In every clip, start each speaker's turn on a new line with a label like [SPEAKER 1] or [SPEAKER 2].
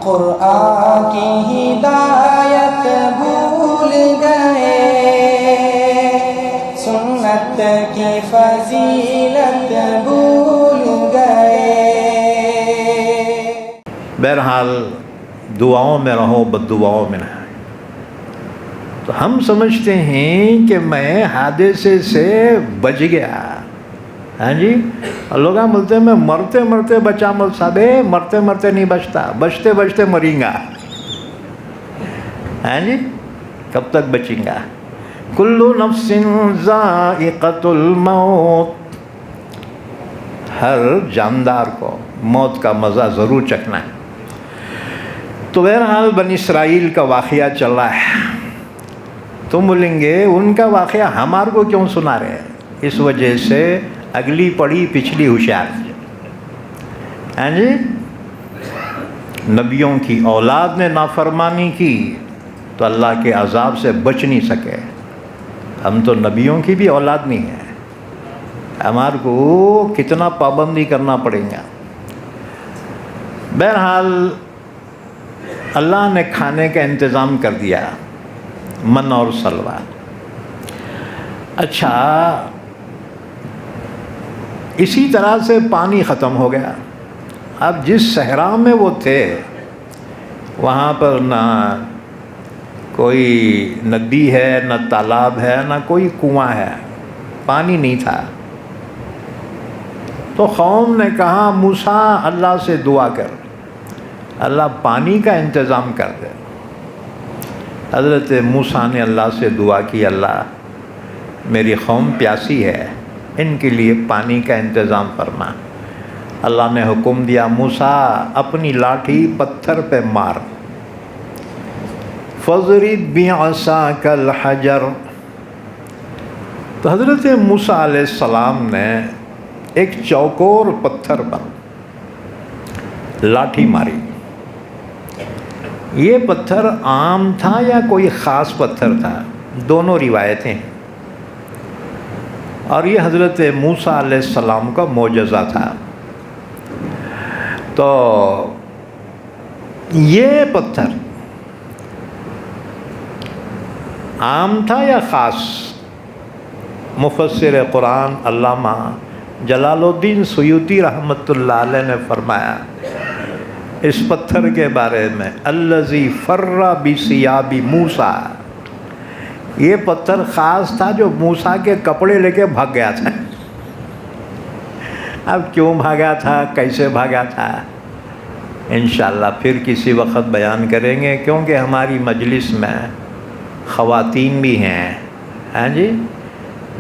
[SPEAKER 1] قرآن کی ہدایت بھول گئے، سنت کی فضیلت بھول گئے۔
[SPEAKER 2] بہرحال دعاؤں میں رہو، بد دعاؤں میں نہ۔ تو ہم سمجھتے ہیں کہ میں حادثے سے بچ گیا، ہاں جی، اور لوگ بولتے ہیں میں مرتے مرتے بچا مل صاحب، مرتے مرتے نہیں بچتا، بچتے بچتے مریں گا، ہاں جی، کب تک بچیں گا؟ کل نفس ذائقۃ الموت، ہر جاندار کو موت کا مزہ ضرور چکھنا ہے۔ تو بہرحال بنی اسرائیل کا واقعہ چل رہا ہے۔ تم بولیں گے ان کا واقعہ ہمارے کو کیوں سنا رہے ہیں؟ اس وجہ سے اگلی پڑھی پچھلی ہوشیار، ہاں جی، نبیوں کی اولاد نے نافرمانی کی تو اللہ کے عذاب سے بچ نہیں سکے۔ ہم تو نبیوں کی بھی اولاد نہیں ہے، ہمارے کو کتنا پابندی کرنا پڑے گا۔ بہرحال اللہ نے کھانے کا انتظام کر دیا، من اور سلوہ۔ اچھا، اسی طرح سے پانی ختم ہو گیا۔ اب جس صحرا میں وہ تھے وہاں پر نہ کوئی ندی ہے، نہ تالاب ہے، نہ کوئی کنواں ہے، پانی نہیں تھا۔ تو قوم نے کہا موسیٰ اللہ سے دعا کر، اللہ پانی کا انتظام کر دے۔ حضرت موسیٰ نے اللہ سے دعا کی، اللہ میری قوم پیاسی ہے، ان کے لیے پانی کا انتظام فرما۔ اللہ نے حکم دیا موسیٰ اپنی لاٹھی پتھر پہ مار، فَاضْرِبْ بِعَصَاكَ الْحَجَرَ۔ تو حضرت موسیٰ علیہ السلام نے ایک چوکور پتھر پر لاٹھی ماری۔ یہ پتھر عام تھا یا کوئی خاص پتھر تھا؟ دونوں روایتیں ہیں، اور یہ حضرت موسیٰ علیہ السلام کا معجزہ تھا۔ تو یہ پتھر عام تھا یا خاص؟ مفسر قرآن علامہ جلال الدین سیوطی رحمۃ اللہ علیہ نے فرمایا اس پتھر کے بارے میں، الذی فر بثیاب موسیٰ، یہ پتھر خاص تھا جو موسیٰ کے کپڑے لے کے بھاگ گیا تھا۔ اب کیوں بھاگا تھا، کیسے بھاگا تھا، انشاءاللہ پھر کسی وقت بیان کریں گے، کیونکہ ہماری مجلس میں خواتین بھی ہیں، ہاں جی۔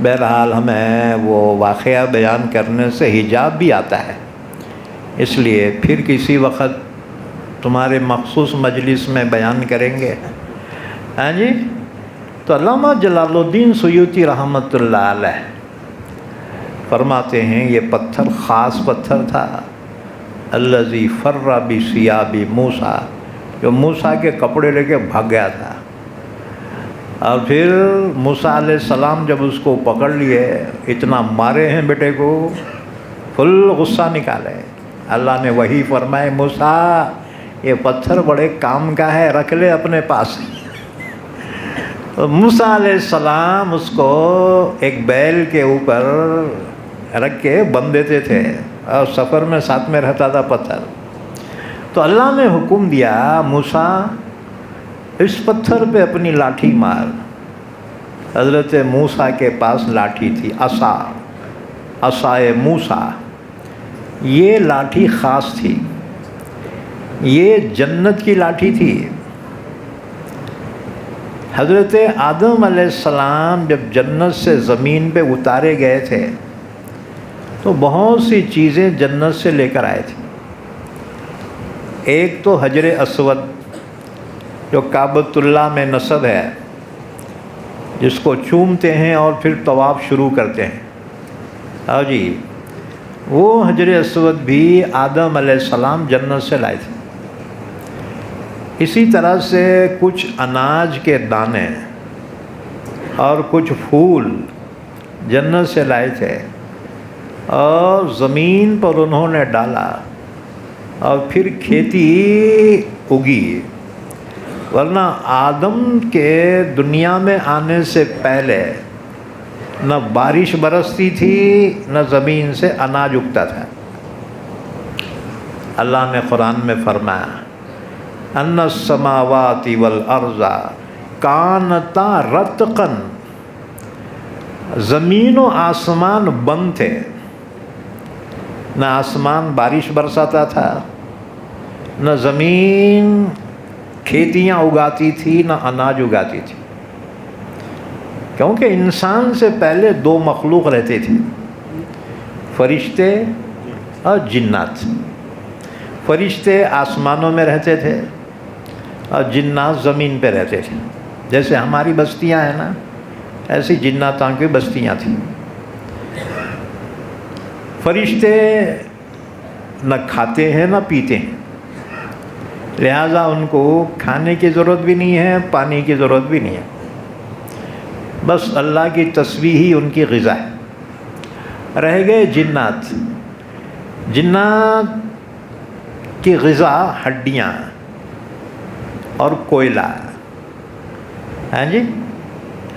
[SPEAKER 2] بہرحال ہمیں وہ واقعہ بیان کرنے سے حجاب بھی آتا ہے، اس لیے پھر کسی وقت تمہارے مخصوص مجلس میں بیان کریں گے، ہاں جی۔ تو علامہ جلال الدین سیوطی رحمۃ اللہ علیہ فرماتے ہیں یہ پتھر خاص پتھر تھا، الذی فر بثیاب موسیٰ، جو موسیٰ کے کپڑے لے کے بھاگ گیا تھا۔ اور پھر موسیٰ علیہ السلام جب اس کو پکڑ لیے، اتنا مارے ہیں بیٹے کو، فل غصہ نکالے۔ اللہ نے وہی فرمائے موسیٰ یہ پتھر بڑے کام کا ہے، رکھ لے اپنے پاس۔ تو موسیٰ علیہ السلام اس کو ایک بیل کے اوپر رکھ کے بند دیتے تھے، اور سفر میں ساتھ میں رہتا تھا پتھر۔ تو اللہ نے حکم دیا موسیٰ اس پتھر پہ اپنی لاٹھی مار۔ حضرت موسیٰ کے پاس لاٹھی تھی، عصائے موسیٰ۔ یہ لاٹھی خاص تھی، یہ جنت کی لاٹھی تھی۔ حضرت آدم علیہ السلام جب جنت سے زمین پہ اتارے گئے تھے تو بہت سی چیزیں جنت سے لے کر آئے تھے۔ ایک تو حجر اسود جو کعبۃ اللہ میں نصب ہے، جس کو چومتے ہیں اور پھر طواف شروع کرتے ہیں، ہاں جی، وہ حجر اسود بھی آدم علیہ السلام جنت سے لائے تھے۔ اسی طرح سے کچھ اناج کے دانے اور کچھ پھول جنت سے لائے تھے، اور زمین پر انہوں نے ڈالا اور پھر کھیتی اگی، ورنہ آدم کے دنیا میں آنے سے پہلے نہ بارش برستی تھی نہ زمین سے اناج اگتا تھا۔ اللہ نے قرآن میں فرمایا ان السماوات والارض کانتا رتقا، زمین و آسمان بند تھے، نہ آسمان بارش برساتا تھا، نہ زمین کھیتیاں اگاتی تھی، نہ اناج اگاتی تھی، کیونکہ انسان سے پہلے دو مخلوق رہتے تھے، فرشتے اور جنات۔ فرشتے آسمانوں میں رہتے تھے اور جنات زمین پہ رہتے تھے، جیسے ہماری بستیاں ہیں نا، ایسی جناتوں کی بستیاں تھیں۔ فرشتے نہ کھاتے ہیں نہ پیتے ہیں، لہٰذا ان کو کھانے کی ضرورت بھی نہیں ہے، پانی کی ضرورت بھی نہیں ہے، بس اللہ کی تسبیح ہی ان کی غذا ہے۔ رہ گئے جنات، جنات کی غذا ہڈیاں اور کوئلہ، ہاں جی،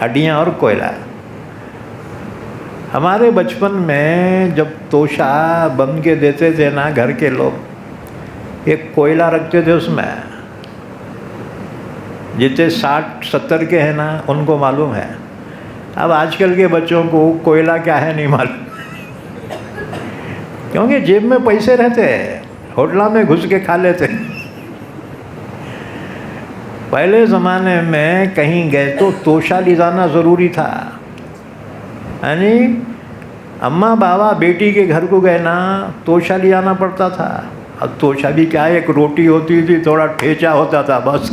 [SPEAKER 2] ہڈیاں اور کوئلہ۔ ہمارے بچپن میں جب توشہ بن کے دیتے تھے نا گھر کے لوگ، ایک کوئلہ رکھتے تھے، اس میں جتنے 60-70 کے ہیں نا ان کو معلوم ہے۔ اب آج کل کے بچوں کو کوئلہ کیا ہے نہیں معلوم، کیونکہ جیب میں پیسے رہتے، ہوٹلوں میں گھس کے کھا لیتے۔ پہلے زمانے میں کہیں گئے تو توشہ لے جانا ضروری تھا، یعنی اماں بابا بیٹی کے گھر کو گئے نا توشہ لے جانا پڑتا تھا۔ اب توشہ بھی کیا ہے، ایک روٹی ہوتی تھی، تھوڑا ٹھیچا ہوتا تھا، بس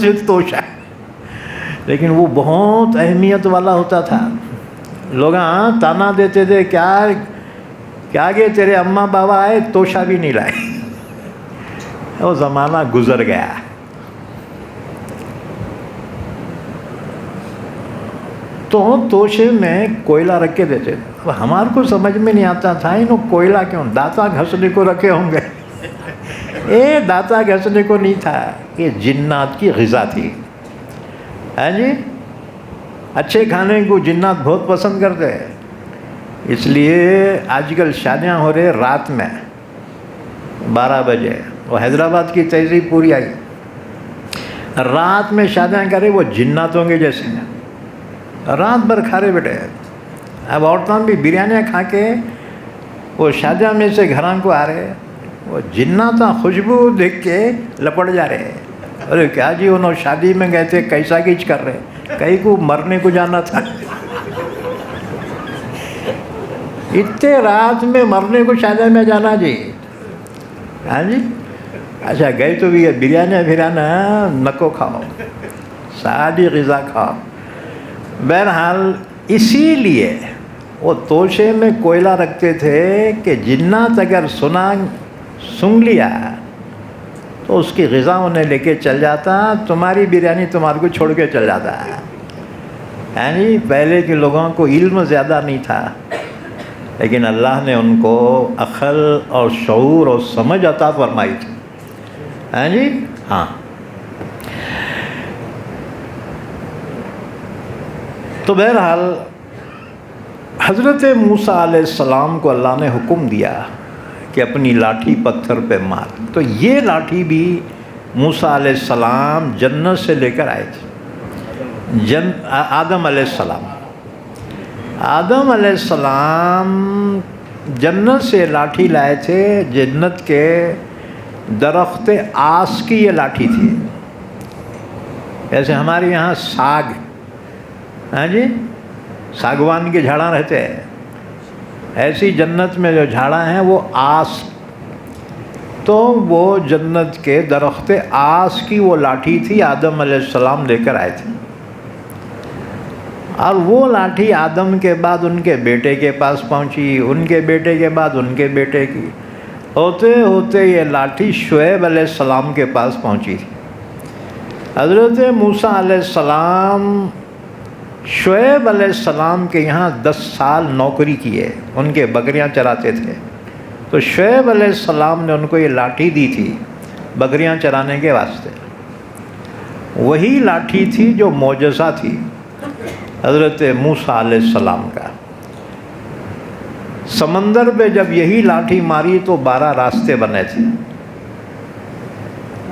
[SPEAKER 2] صرف توشہ، لیکن وہ بہت اہمیت والا ہوتا تھا۔ لوگ تانا دیتے تھے، کیا گئے تیرے اماں بابا آئے توشہ بھی نہیں لائے۔ وہ زمانہ گزر گیا۔ تو توشے میں کوئلہ رکھ کے دیتے تھے۔ اب ہمارے کو سمجھ میں نہیں آتا تھا انہوں کوئلہ کیوں، داتا گھسنے کو رکھے ہوں گے۔ داتا گھسنے کو نہیں تھا، یہ جنات کی غذا تھی، ہاں جی۔ اچھے کھانے کو جنات بہت پسند کرتے ہیں، اس لیے آج کل شادیاں ہو رہے رات میں 12 بجے۔ وہ حیدرآباد کی تہذیب پوری آئی، رات میں شادیاں کرے وہ جناتوں کے جیسے، رات بھر کھارے بیٹھے۔ اب عورتوں بھی بریانیاں کھا کے وہ شادیاں میں سے گھراں کو آ رہے، وہ جناتاں خوشبو دیکھ کے لپٹ جا رہے۔ ارے کیا جی، انہوں شادی میں گئے تھے، کیسا کچھ کر رہے، کہیں کو مرنے کو جانا تھا۔ اتنے رات میں مرنے کو شادی میں جانا جی، ہاں جی۔ اچھا گئے تو بھی بریانیاں نکو کھاؤ، سادی غذا کھاؤ۔ بہرحال اسی لیے وہ توشے میں کوئلہ رکھتے تھے کہ جنات اگر سونگ لیا تو اس کی غذا انہیں لے کے چل جاتا، تمہاری بریانی تمہارے کو چھوڑ کے چل جاتا ہے۔ یعنی پہلے کے لوگوں کو علم زیادہ نہیں تھا، لیکن اللہ نے ان کو عقل اور شعور اور سمجھ عطا فرمائی تھی، ہاں جی، ہاں۔ تو بہرحال حضرت موسیٰ علیہ السلام کو اللہ نے حکم دیا کہ اپنی لاٹھی پتھر پہ مار، تو یہ لاٹھی بھی موسیٰ علیہ السلام جنت سے لے کر آئے تھے۔ آدم علیہ السلام، آدم علیہ السلام جنت سے لاٹھی لائے تھے، جنت کے درخت آس کی یہ لاٹھی تھی۔ جیسے ہمارے یہاں ساگ، ہاں جی، ساگوان کے جھاڑاں رہتے ہیں، ایسی جنت میں جو جھاڑاں ہیں وہ آس، تو وہ جنت کے درخت آس کی وہ لاٹھی تھی، آدم علیہ السلام لے کر آئے تھے۔ اور وہ لاٹھی آدم کے بعد ان کے بیٹے کے پاس پہنچی، ان کے بیٹے کے بعد ان کے بیٹے کی، ہوتے ہوتے یہ لاٹھی شعیب علیہ السلام کے پاس پہنچی تھی۔ حضرت موسیٰ علیہ السلام شعیب علیہ السلام کے یہاں 10 سال نوکری کیے، ان کے بکریاں چراتے تھے، تو شعیب علیہ السلام نے ان کو یہ لاٹھی دی تھی بکریاں چرانے کے واسطے، وہی لاٹھی تھی جو معجزہ تھی حضرت موسیٰ علیہ السلام کا۔ سمندر پہ جب یہی لاٹھی ماری تو 12 راستے بنے تھے،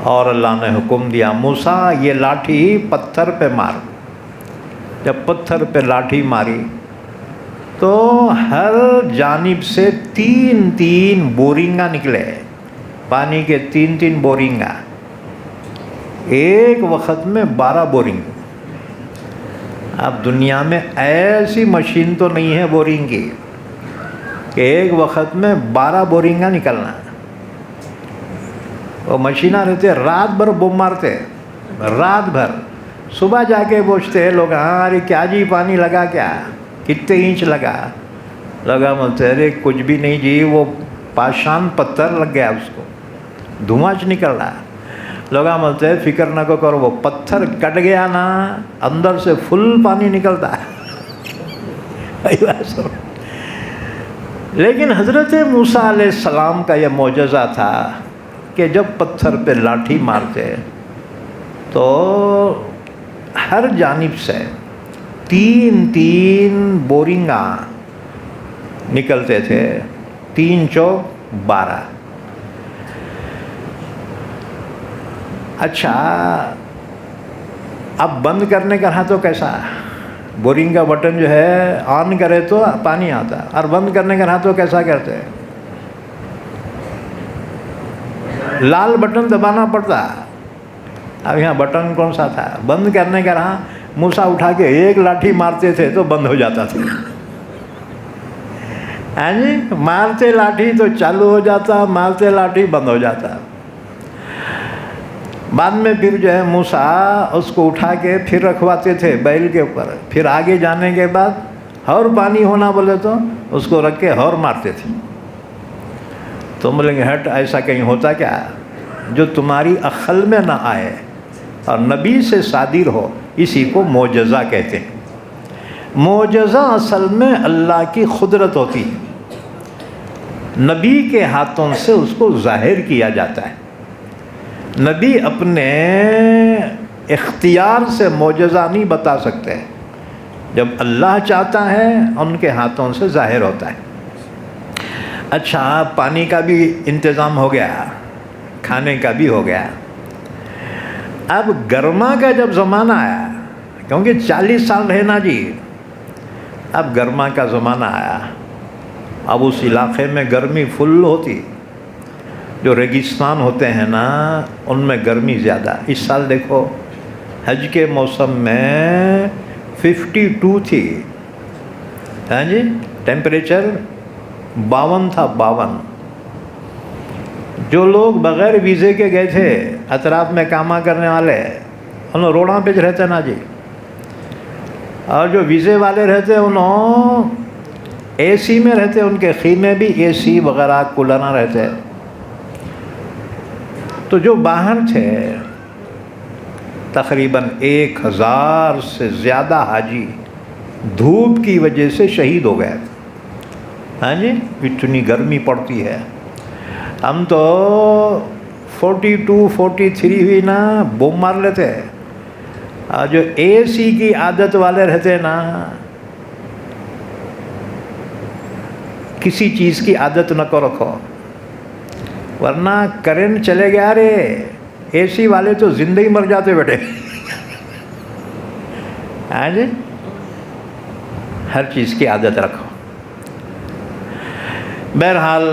[SPEAKER 2] اور اللہ نے حکم دیا موسیٰ یہ لاٹھی پتھر پہ مار۔ جب پتھر پہ لاٹھی ماری تو ہر جانب سے 3 بورنگا نکلے، پانی کے 3 بورنگا، ایک وقت میں 12 بورنگ۔ اب دنیا میں ایسی مشین تو نہیں ہے بورنگ کی کہ ایک وقت میں 12 بورنگا نکلنا۔ وہ مشینہ رہتے رات بھر بم مارتے، رات بھر، صبح جا کے پوچھتے لوگ، ہاں ارے کیا جی پانی لگا کیا، کتنے انچ لگا بولتے ارے کچھ بھی نہیں جی، وہ پاشان پتھر لگ گیا، اس کو دھواں نکل رہا۔ لوگ بولتے ہیں فکر نہ کرو، وہ پتھر کٹ گیا نا اندر سے فل پانی نکلتا ہے۔ لیکن حضرت موسیٰ علیہ السلام کا یہ معجزہ تھا کہ جب پتھر پہ لاٹھی مارتے تو ہر جانب سے 3 بورنگا نکلتے تھے، 3 چوک 12۔ اچھا اب بند کرنے کا رہا تو کیسا؟ بورنگ کا بٹن جو ہے آن کرے تو پانی آتا، اور بند کرنے کا رہا تو کیسا کرتے؟ لال بٹن دبانا پڑتا۔ اب یہاں بٹن کون سا تھا؟ بند کرنے کا رہا، موسیٰ اٹھا کے ایک لاٹھی مارتے تھے تو بند ہو جاتا تھا۔ ہاں جی، مارتے لاٹھی تو چالو ہو جاتا، مارتے لاٹھی بند ہو جاتا۔ بعد میں پھر جو ہے موسیٰ اس کو اٹھا کے پھر رکھواتے تھے بیل کے اوپر، پھر آگے جانے کے بعد اور پانی ہونا بولے تو اس کو رکھ کے اور مارتے تھے۔ تو بولیں گے ہٹ، ایسا کہیں ہوتا کیا جو تمہاری عقل میں نہ آئے اور نبی سے صادر ہو، اسی کو معجزہ کہتے ہیں۔ معجزہ اصل میں اللہ کی قدرت ہوتی ہے، نبی کے ہاتھوں سے اس کو ظاہر کیا جاتا ہے۔ نبی اپنے اختیار سے معجزہ نہیں بتا سکتے، جب اللہ چاہتا ہے ان کے ہاتھوں سے ظاہر ہوتا ہے۔ اچھا پانی کا بھی انتظام ہو گیا، کھانے کا بھی ہو گیا۔ اب گرما کا جب زمانہ آیا، کیونکہ 40 سال رہنا جی، اب گرما کا زمانہ آیا، اب اس علاقے میں گرمی فل ہوتی، جو ریگستان ہوتے ہیں نا ان میں گرمی زیادہ۔ اس سال دیکھو حج کے موسم میں 52 تھی، ہاں جی، ٹیمپریچر 52 تھا، 52۔ جو لوگ بغیر ویزے کے گئے تھے اطراف میں کاما کرنے والے، انہوں روڈاں پہ رہتے نا جی، اور جو ویزے والے رہتے انہوں اے سی میں رہتے، ان کے خیمے بھی اے سی وغیرہ کولر رہتے۔ تو جو باہر تھے تقریباً 1000 سے زیادہ حاجی دھوپ کی وجہ سے شہید ہو گئے۔ ہاں جی، اتنی گرمی پڑتی ہے، ہم تو 42 43 ہوئی نا بم مار لیتے۔ اور جو اے سی کی عادت والے رہتے نا، کسی چیز کی عادت نہ کو رکھو، ورنہ کرنٹ چلے گیا رے، اے سی والے تو زندہ ہی مر جاتے بیٹے۔ ہاں جی، ہر چیز کی عادت رکھو۔ بہرحال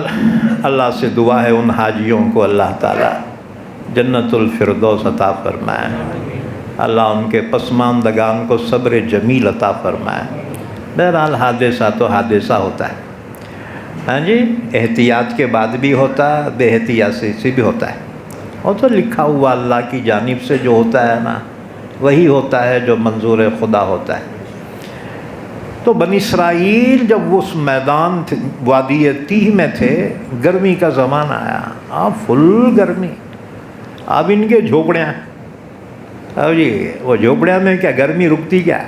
[SPEAKER 2] اللہ سے دعا ہے ان حاجیوں کو اللہ تعالیٰ جنت الفردوس عطا فرمائے، اللہ ان کے پسماندگان کو صبر جمیل عطا فرمائے۔ بہرحال حادثہ تو حادثہ ہوتا ہے، ہاں جی، احتیاط کے بعد بھی ہوتا ہے، بے احتیاطی سے بھی ہوتا ہے۔ وہ تو لکھا ہوا اللہ کی جانب سے جو ہوتا ہے نا وہی ہوتا ہے جو منظور خدا ہوتا ہے۔ تو بنی اسرائیل جب اس میدان وادی تیہ میں تھے، گرمی کا زمانہ آیا، فل گرمی۔ اب ان کے جھوپڑیاں، اب جی وہ جھوپڑیاں میں کیا گرمی رکتی کیا؟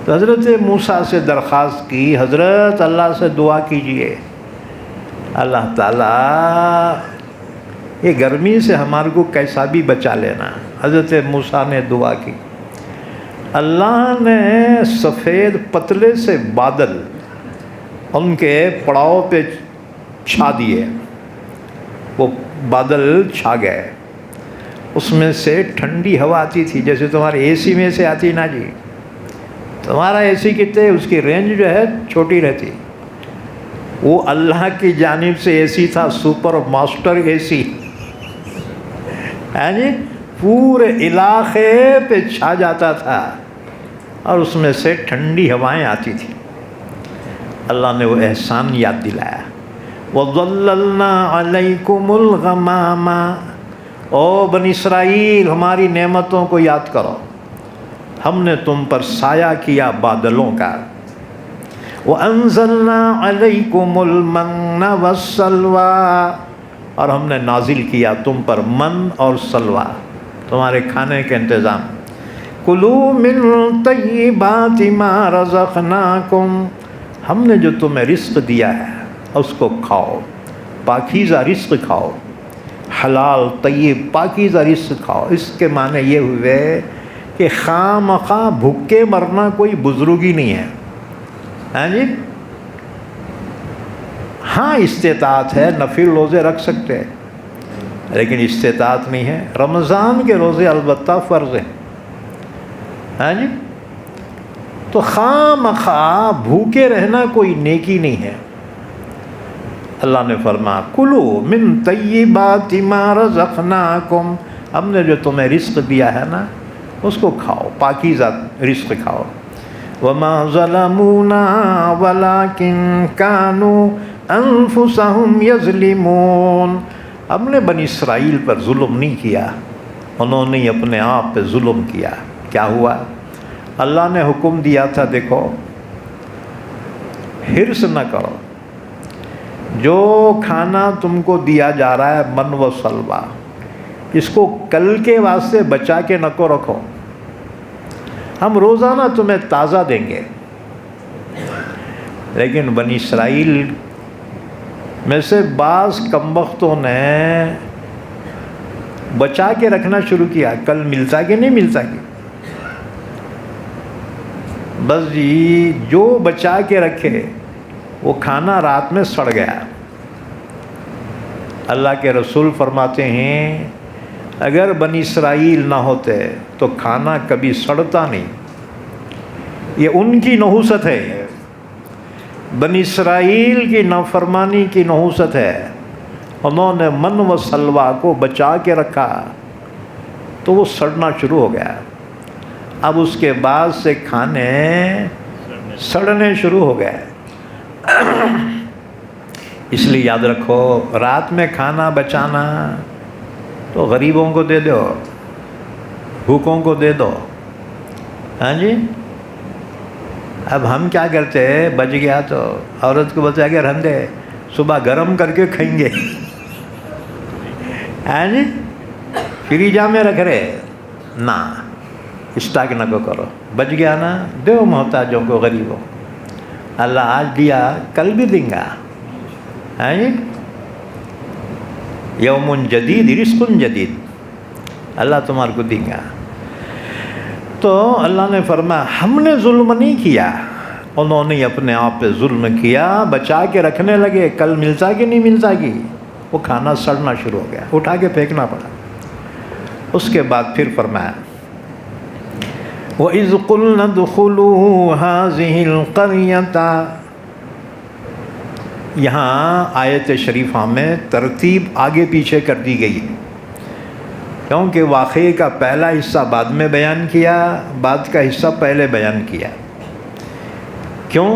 [SPEAKER 2] تو حضرت موسیٰ سے درخواست کی، حضرت اللہ سے دعا کیجئے اللہ تعالیٰ یہ گرمی سے ہمارے کو کیسا بھی بچا لینا. حضرت موسیٰ نے دعا کی, اللہ نے سفید پتلے سے بادل ان کے پڑاؤ پہ چھا دیے, وہ بادل چھا گئے, اس میں سے ٹھنڈی ہوا آتی تھی جیسے تمہارے اے سی میں سے آتی نا جی. تمہارا اے سی کتنے, اس کی رینج جو ہے چھوٹی رہتی, وہ اللہ کی جانب سے اے سی تھا, سپر ماسٹر اے سی ہے جی, پورے علاقے پہ چھا جاتا تھا اور اس میں سے ٹھنڈی ہوائیں آتی تھیں. اللہ نے وہ احسان یاد دلایا. وَظَلَّلْنَا عَلَيْكُمُ الْغَمَامَ, او بنی اسرائیل ہماری نعمتوں کو یاد کرو, ہم نے تم پر سایہ کیا بادلوں کا. وَأَنزَلْنَا عَلَيْكُمُ الْمَنَّ وَالسَّلْوَىٰ, اور ہم نے نازل کیا تم پر من اور سلوہ, تمہارے کھانے کے انتظام. کُلُوا مِن طَیِّبَاتِ مَا رَزَقْنَاکُمْ, ہم نے جو تمہیں رزق دیا ہے اس کو کھاؤ, پاکیزہ رزق کھاؤ, حلال طیب پاکیزہ رزق کھاؤ. اس کے معنی یہ ہوئے کہ خواہ مخواہ بھوکے مرنا کوئی بزرگی نہیں ہے, ہاں جی. ہاں استطاعت ہے, نفل روزے رکھ سکتے ہیں, لیکن استطاعت نہیں ہے. رمضان کے روزے البتہ فرض ہیں, ہاں جی. تو خواہ مخواہ بھوکے رہنا کوئی نیکی نہیں ہے. اللہ نے فرمایا کلو من طیبات ما رزقناکم, ہم نے جو تمہیں رزق دیا ہے نا اس کو کھاؤ, پاکیزہ رزق کھاؤ. وما ظلمونا ولکن کانوا انفسہم یظلمون, ہم نے بنی اسرائیل پر ظلم نہیں کیا, انہوں نے اپنے آپ پہ ظلم کیا. کیا ہوا؟ اللہ نے حکم دیا تھا, دیکھو حرص نہ کرو, جو کھانا تم کو دیا جا رہا ہے من و سلوہ, اس کو کل کے واسطے بچا کے نہ کو رکھو, ہم روزانہ تمہیں تازہ دیں گے. لیکن بنی اسرائیل میں سے بعض کمبختوں نے بچا کے رکھنا شروع کیا, کل ملتا کہ نہیں ملتا کہ, بس جی جو بچا کے رکھے وہ کھانا رات میں سڑ گیا. اللہ کے رسول فرماتے ہیں اگر بنی اسرائیل نہ ہوتے تو کھانا کبھی سڑتا نہیں. یہ ان کی نحوست ہے, بنی اسرائیل کی نافرمانی کی نحوست ہے. انہوں نے من و سلوہ کو بچا کے رکھا تو وہ سڑنا شروع ہو گیا. اب اس کے بعد سے کھانے سڑنے شروع ہو گئے. اس لیے یاد رکھو, رات میں کھانا بچانا تو غریبوں کو دے دو, بھوکوں کو دے دو, ہاں جی. اب ہم کیا کرتے ہیں, بچ گیا تو عورت کو بتا کے رکھ دے, صبح گرم کر کے کھائیں گے, ہاں جی. فریجا میں رکھ رہے نا, اسٹاک نہ کو کرو, بچ گیا نا دو محتاجوں کو, غریبوں. اللہ آج دیا کل بھی دیں گا, ہاں جی. یوم جدید رزق جدید, اللہ تمہارے کو دیں گا. تو اللہ نے فرمایا ہم نے ظلم نہیں کیا, انہوں نے اپنے آپ پہ ظلم کیا, بچا کے رکھنے لگے, کل ملتا کہ نہیں ملتا کہ, وہ کھانا سڑنا شروع ہو گیا, اٹھا کے پھینکنا پڑا. اس کے بعد پھر فرمایا وَإِذْ قُلْنَا ادْخُلُوا هَٰذِهِ الْقَرْيَةَ, یہاں آیت شریفہ میں ترتیب آگے پیچھے کر دی گئی کیونکہ واقعے کا پہلا حصہ بعد میں بیان کیا, بعد کا حصہ پہلے بیان کیا. کیوں؟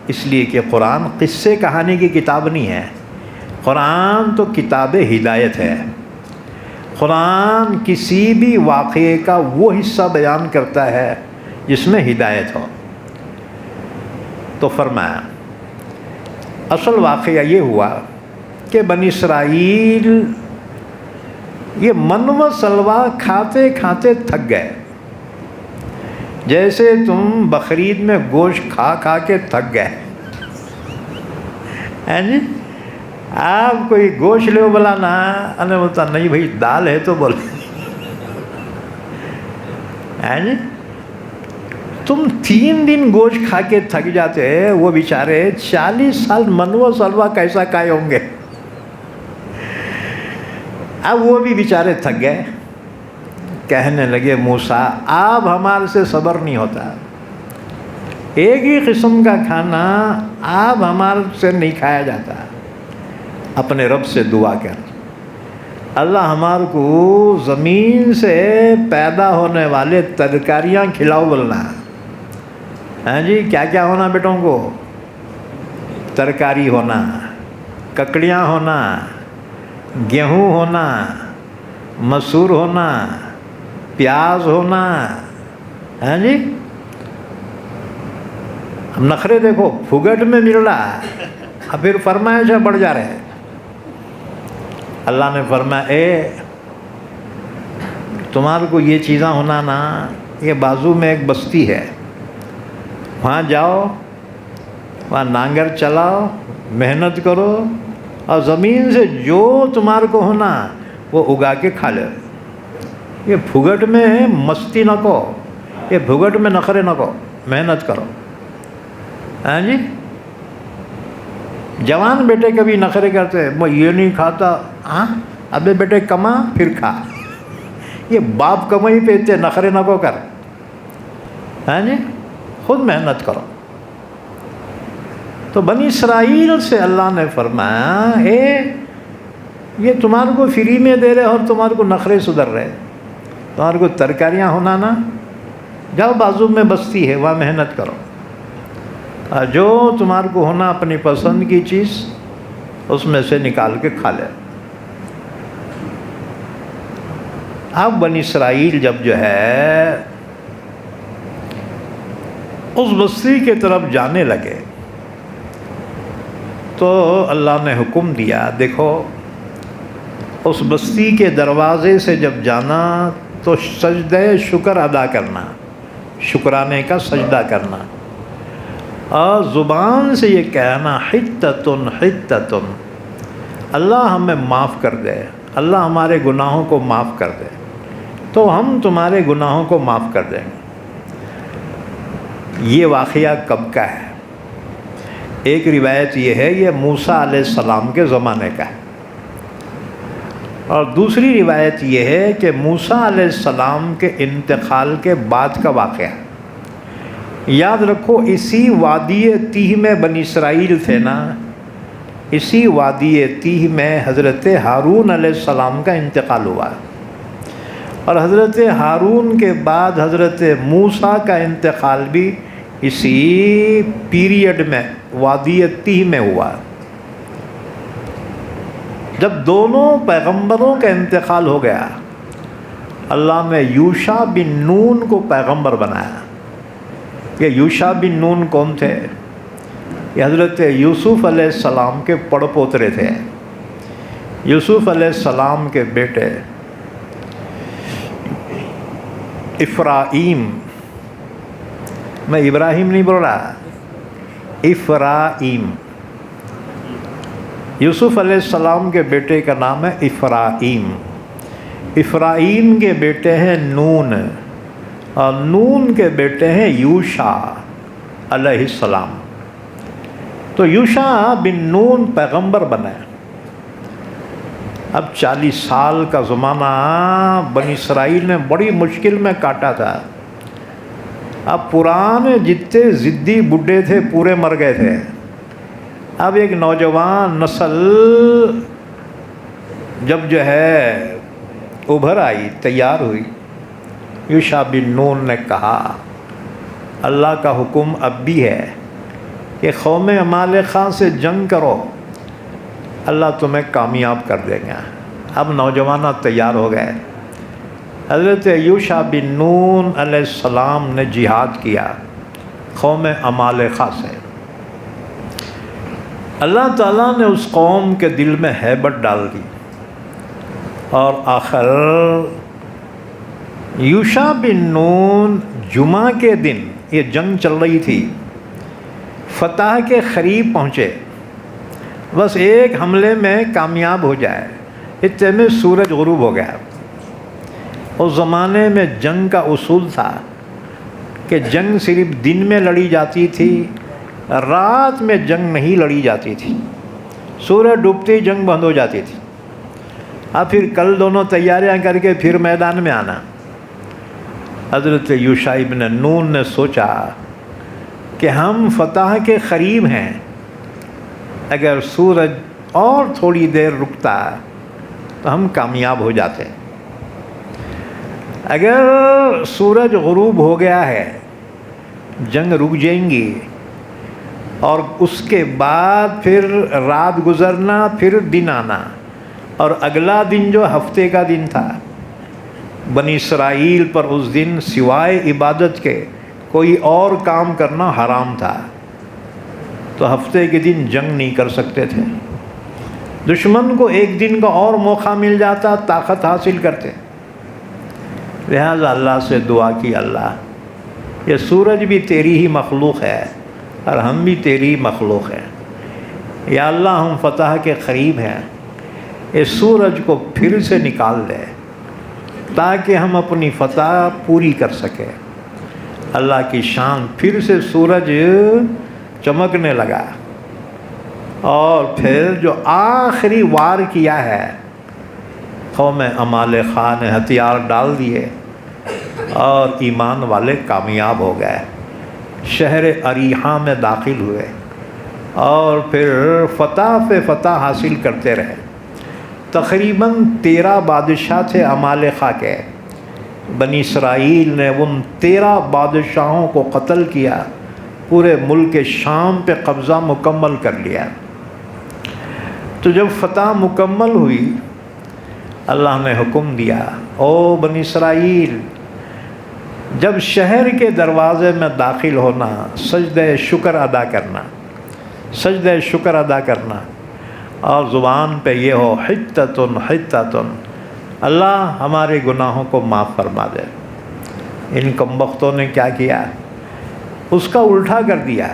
[SPEAKER 2] اس لیے کہ قرآن قصے کہانی کی کتاب نہیں ہے, قرآن تو کتاب ہدایت ہے. قرآن کسی بھی واقعے کا وہ حصہ بیان کرتا ہے جس میں ہدایت ہو. تو فرمایا اصل واقعہ یہ ہوا کہ بنی اسرائیل یہ من و سلوہ کھاتے کھاتے تھک گئے, جیسے تم بقرعید میں گوشت کھا کھا کے تھک گئے, ہیں جی. آپ کوئی گوشت لے بولا نا، انہیں بولتا نہیں بھائی دال ہے تو بولے جی تم 3 دن گوشت کھا کے تھک جاتے، وہ بیچارے 40 سال منو سلوا کیسا کھائے ہوں گے. اب وہ بھی بیچارے تھک گئے، کہنے لگے موسیٰ اب ہمارے سے صبر نہیں ہوتا، ایک ہی قسم کا کھانا اب ہمارے سے نہیں کھایا جاتا. اپنے رب سے دعا کر، اللہ ہمارے کو زمین سے پیدا ہونے والے ترکاریاں کھلاؤ بولنا. ہاں جی کیا کیا ہونا بیٹوں کو؟ ترکاری ہونا، ککڑیاں ہونا، گیہوں ہونا، مسور ہونا، پیاز ہونا. ہاں جی ہم نخرے دیکھو پھگٹ میں مل رہا ہے، اب پھر فرمائشیں بڑھ جا رہے ہیں. اللہ نے فرمایا اے تمہارے کو یہ چیزاں ہونا نا، یہ بازو میں ایک بستی ہے، وہاں جاؤ، وہاں نانگر چلاؤ، محنت کرو، اور زمین سے جو تمہارے کو ہونا وہ اگا کے کھا لو. یہ پھگٹ میں مستی نہ کو، یہ پھگٹ میں نخرے نہ کو، محنت کرو. ہاں جی جوان بیٹے کبھی نخرے کرتے میں یہ نہیں کھاتا. ہاں ابے بیٹے کما پھر کھا، یہ باپ کمائی پہ اتنے نخرے نہ کو کر. ہاں جی خود محنت کرو. تو بنی اسرائیل سے اللہ نے فرمایا اے یہ تمہارے کو فری میں دے رہے اور تمہارے کو نخرے سدھر رہے، تمہارے کو ترکاریاں ہونا نا، جاؤ بازو میں بستی ہے وہاں محنت کرو، جو تمہارے کو ہونا اپنی پسند کی چیز اس میں سے نکال کے کھا لے. اب بنی اسرائیل جب جو ہے اس بستی کے طرف جانے لگے تو اللہ نے حکم دیا دیکھو اس بستی کے دروازے سے جب جانا تو سجدہ شکر ادا کرنا، شکرانے کا سجدہ کرنا، اور زبان سے یہ کہنا حتتن حتتن، اللہ ہمیں معاف کر دے، اللہ ہمارے گناہوں کو معاف کر دے تو ہم تمہارے گناہوں کو معاف کر دیں گے. یہ واقعہ کب کا ہے؟ ایک روایت یہ ہے یہ موسیٰ علیہ السلام کے زمانے کا ہے، اور دوسری روایت یہ ہے کہ موسیٰ علیہ السلام کے انتقال کے بعد کا واقعہ ہے. یاد رکھو اسی وادی تیہ میں بنی اسرائیل تھے نا، اسی وادی تیہ میں حضرت ہارون علیہ السلام کا انتقال ہوا، اور حضرت ہارون کے بعد حضرت موسیٰ کا انتقال بھی اسی پیریڈ میں وادی تیہ میں ہوا. جب دونوں پیغمبروں کا انتقال ہو گیا اللہ نے یوشع بن نون کو پیغمبر بنایا. یہ یوشع بن نون کون تھے؟ یہ حضرت یوسف علیہ السلام کے پڑ پوترے تھے. یوسف علیہ السلام کے بیٹے افرایم، میں ابراہیم نہیں بول رہا، افرایم، یوسف علیہ السلام کے بیٹے کا نام ہے افرایم. افرایم کے بیٹے ہیں نون، اور نون کے بیٹے ہیں یوشع علیہ السلام. تو یوشع بن نون پیغمبر بنے. اب 40 سال کا زمانہ بنی اسرائیل نے بڑی مشکل میں کاٹا تھا. اب پرانے جتنے ضدی بڈھے تھے پورے مر گئے تھے. اب ایک نوجوان نسل جب جو ہے ابھر آئی، تیار ہوئی، یوشع بن نون نے کہا اللہ کا حکم اب بھی ہے کہ قوم عمالقہ سے جنگ کرو، اللہ تمہیں کامیاب کر دے گا. اب نوجوانہ تیار ہو گئے. حضرت یوشع بن نون علیہ السلام نے جہاد کیا قوم عمالقہ سے. اللہ تعالیٰ نے اس قوم کے دل میں ہیبت ڈال دی، اور آخر یوشع بن نون جمعہ کے دن، یہ جنگ چل رہی تھی، فتح کے قریب پہنچے، بس ایک حملے میں کامیاب ہو جائے، اتنے میں سورج غروب ہو گیا۔ اس زمانے میں جنگ کا اصول تھا کہ جنگ صرف دن میں لڑی جاتی تھی، رات میں جنگ نہیں لڑی جاتی تھی، سورج ڈوبتے ہی جنگ بند ہو جاتی تھی۔ اب پھر کل دونوں تیاریاں کر کے پھر میدان میں آنا۔ حضرت یوشع ابن نون نے سوچا کہ ہم فتح کے قریب ہیں، اگر سورج اور تھوڑی دیر رکتا تو ہم کامیاب ہو جاتے۔ اگر سورج غروب ہو گیا ہے، جنگ رک جائیں گی، اور اس کے بعد پھر رات گزرنا، پھر دن آنا، اور اگلا دن جو ہفتے کا دن تھا، بنی اسرائیل پر اس دن سوائے عبادت کے کوئی اور کام کرنا حرام تھا، تو ہفتے کے دن جنگ نہیں کر سکتے تھے۔ دشمن کو ایک دن کا اور موقع مل جاتا، طاقت حاصل کرتے۔ لہذا اللہ سے دعا کی، اللہ یہ سورج بھی تیری ہی مخلوق ہے اور ہم بھی تیری مخلوق ہیں، یا اللہ ہم فتح کے قریب ہیں، اس سورج کو پھر سے نکال دے تاکہ ہم اپنی فتح پوری کر سکیں۔ اللہ کی شان، پھر سے سورج چمکنے لگا، اور پھر جو آخری وار کیا ہے، قوم عمالقہ نے ہتھیار ڈال دیے اور ایمان والے کامیاب ہو گئے، شہر اریحہ میں داخل ہوئے، اور پھر فتح پہ فتح حاصل کرتے رہے۔ تقریباً 13 بادشاہ تھے عمالقہ کے، بنی اسرائیل نے ان 13 بادشاہوں کو قتل کیا، پورے ملک شام پہ قبضہ مکمل کر لیا۔ تو جب فتح مکمل ہوئی، اللہ نے حکم دیا، او بنی اسرائیل، جب شہر کے دروازے میں داخل ہونا، سجدہ شکر ادا کرنا، سجدہ شکر ادا کرنا، اور زبان پہ یہ ہو حتتن حتتن، اللہ ہمارے گناہوں کو معاف فرما دے۔ ان کمبختوں نے کیا کیا؟ اس کا الٹا کر دیا،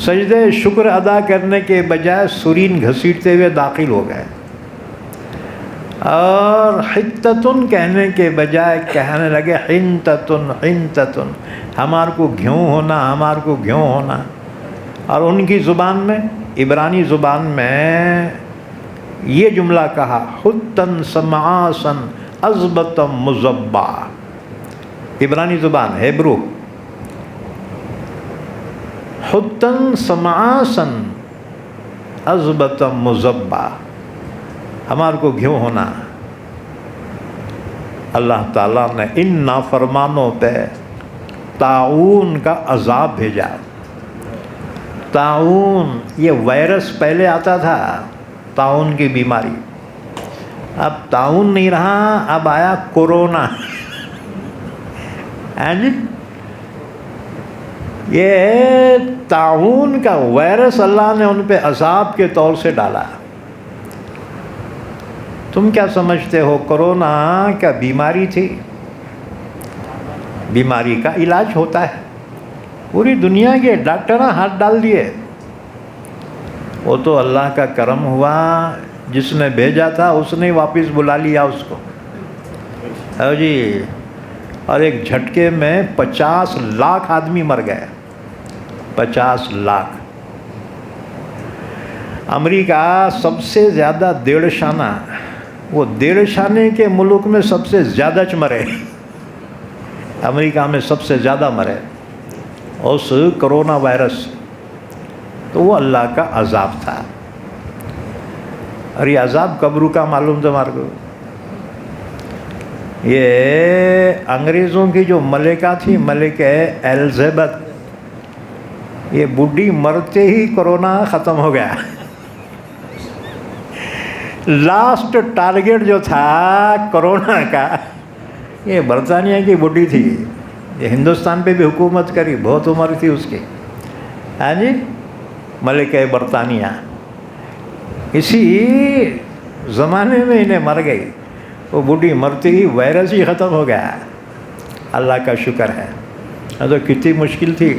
[SPEAKER 2] سجدہ شکر ادا کرنے کے بجائے سرین گھسیٹتے ہوئے داخل ہو گئے، اور حتتن کہنے کے بجائے کہنے لگے حنتتن حنتتن، ہمار کو گھیوں ہونا، ہمار کو گھیوں ہونا۔ اور ان کی زبان میں، عبرانی زبان میں یہ جملہ کہا، حتن سمعاسن ازبتم مزبا، عبرانی زبان ہیبرو، حتن سمعاسن ازبتم مزبا، ہمار کو گھیوں ہونا۔ اللہ تعالیٰ نے ان نافرمانوں پہ طاعون کا عذاب بھیجا۔ طاعون یہ وائرس پہلے آتا تھا، طاعون کی بیماری، اب طاعون نہیں رہا، اب آیا کورونا۔ یہ طاعون کا وائرس اللہ نے ان پہ عذاب کے طور سے ڈالا۔ تم کیا سمجھتے ہو کورونا کیا بیماری تھی؟ بیماری کا علاج ہوتا ہے، پوری دنیا کے ڈاکٹر ہاتھ ڈال دیے، وہ تو اللہ کا کرم ہوا، جس نے بھیجا تھا اس نے واپس بلا لیا اس کو، جی، اور ایک جھٹکے میں 50 لاکھ آدمی مر گئے، 50 لاکھ۔ امریکہ سب سے زیادہ 1.5 شانہ، وہ 1.5 شانے کے ملک میں سب سے زیادہ مرے، امریکہ میں سب سے زیادہ مرے اس کرونا وائرس، تو وہ اللہ کا عذاب تھا۔ اور یہ عذاب کب رکا معلوم تھا ہمارے کو؟ یہ انگریزوں کی جو ملکہ تھی، ملکہ ایلزبتھ، یہ بڈھی مرتے ہی کرونا ختم ہو گیا۔ لاسٹ ٹارگیٹ جو تھا کرونا کا، یہ برطانیہ کی بڈھی تھی، یہ ہندوستان پہ بھی حکومت کری، بہت عمر تھی اس کی، ہاں جی، ملکہ برطانیہ، اسی زمانے میں انہیں مر گئی، وہ بڈھی مرتے ہی وائرس ہی ختم ہو گیا۔ اللہ کا شکر ہے، تو کتنی مشکل تھی۔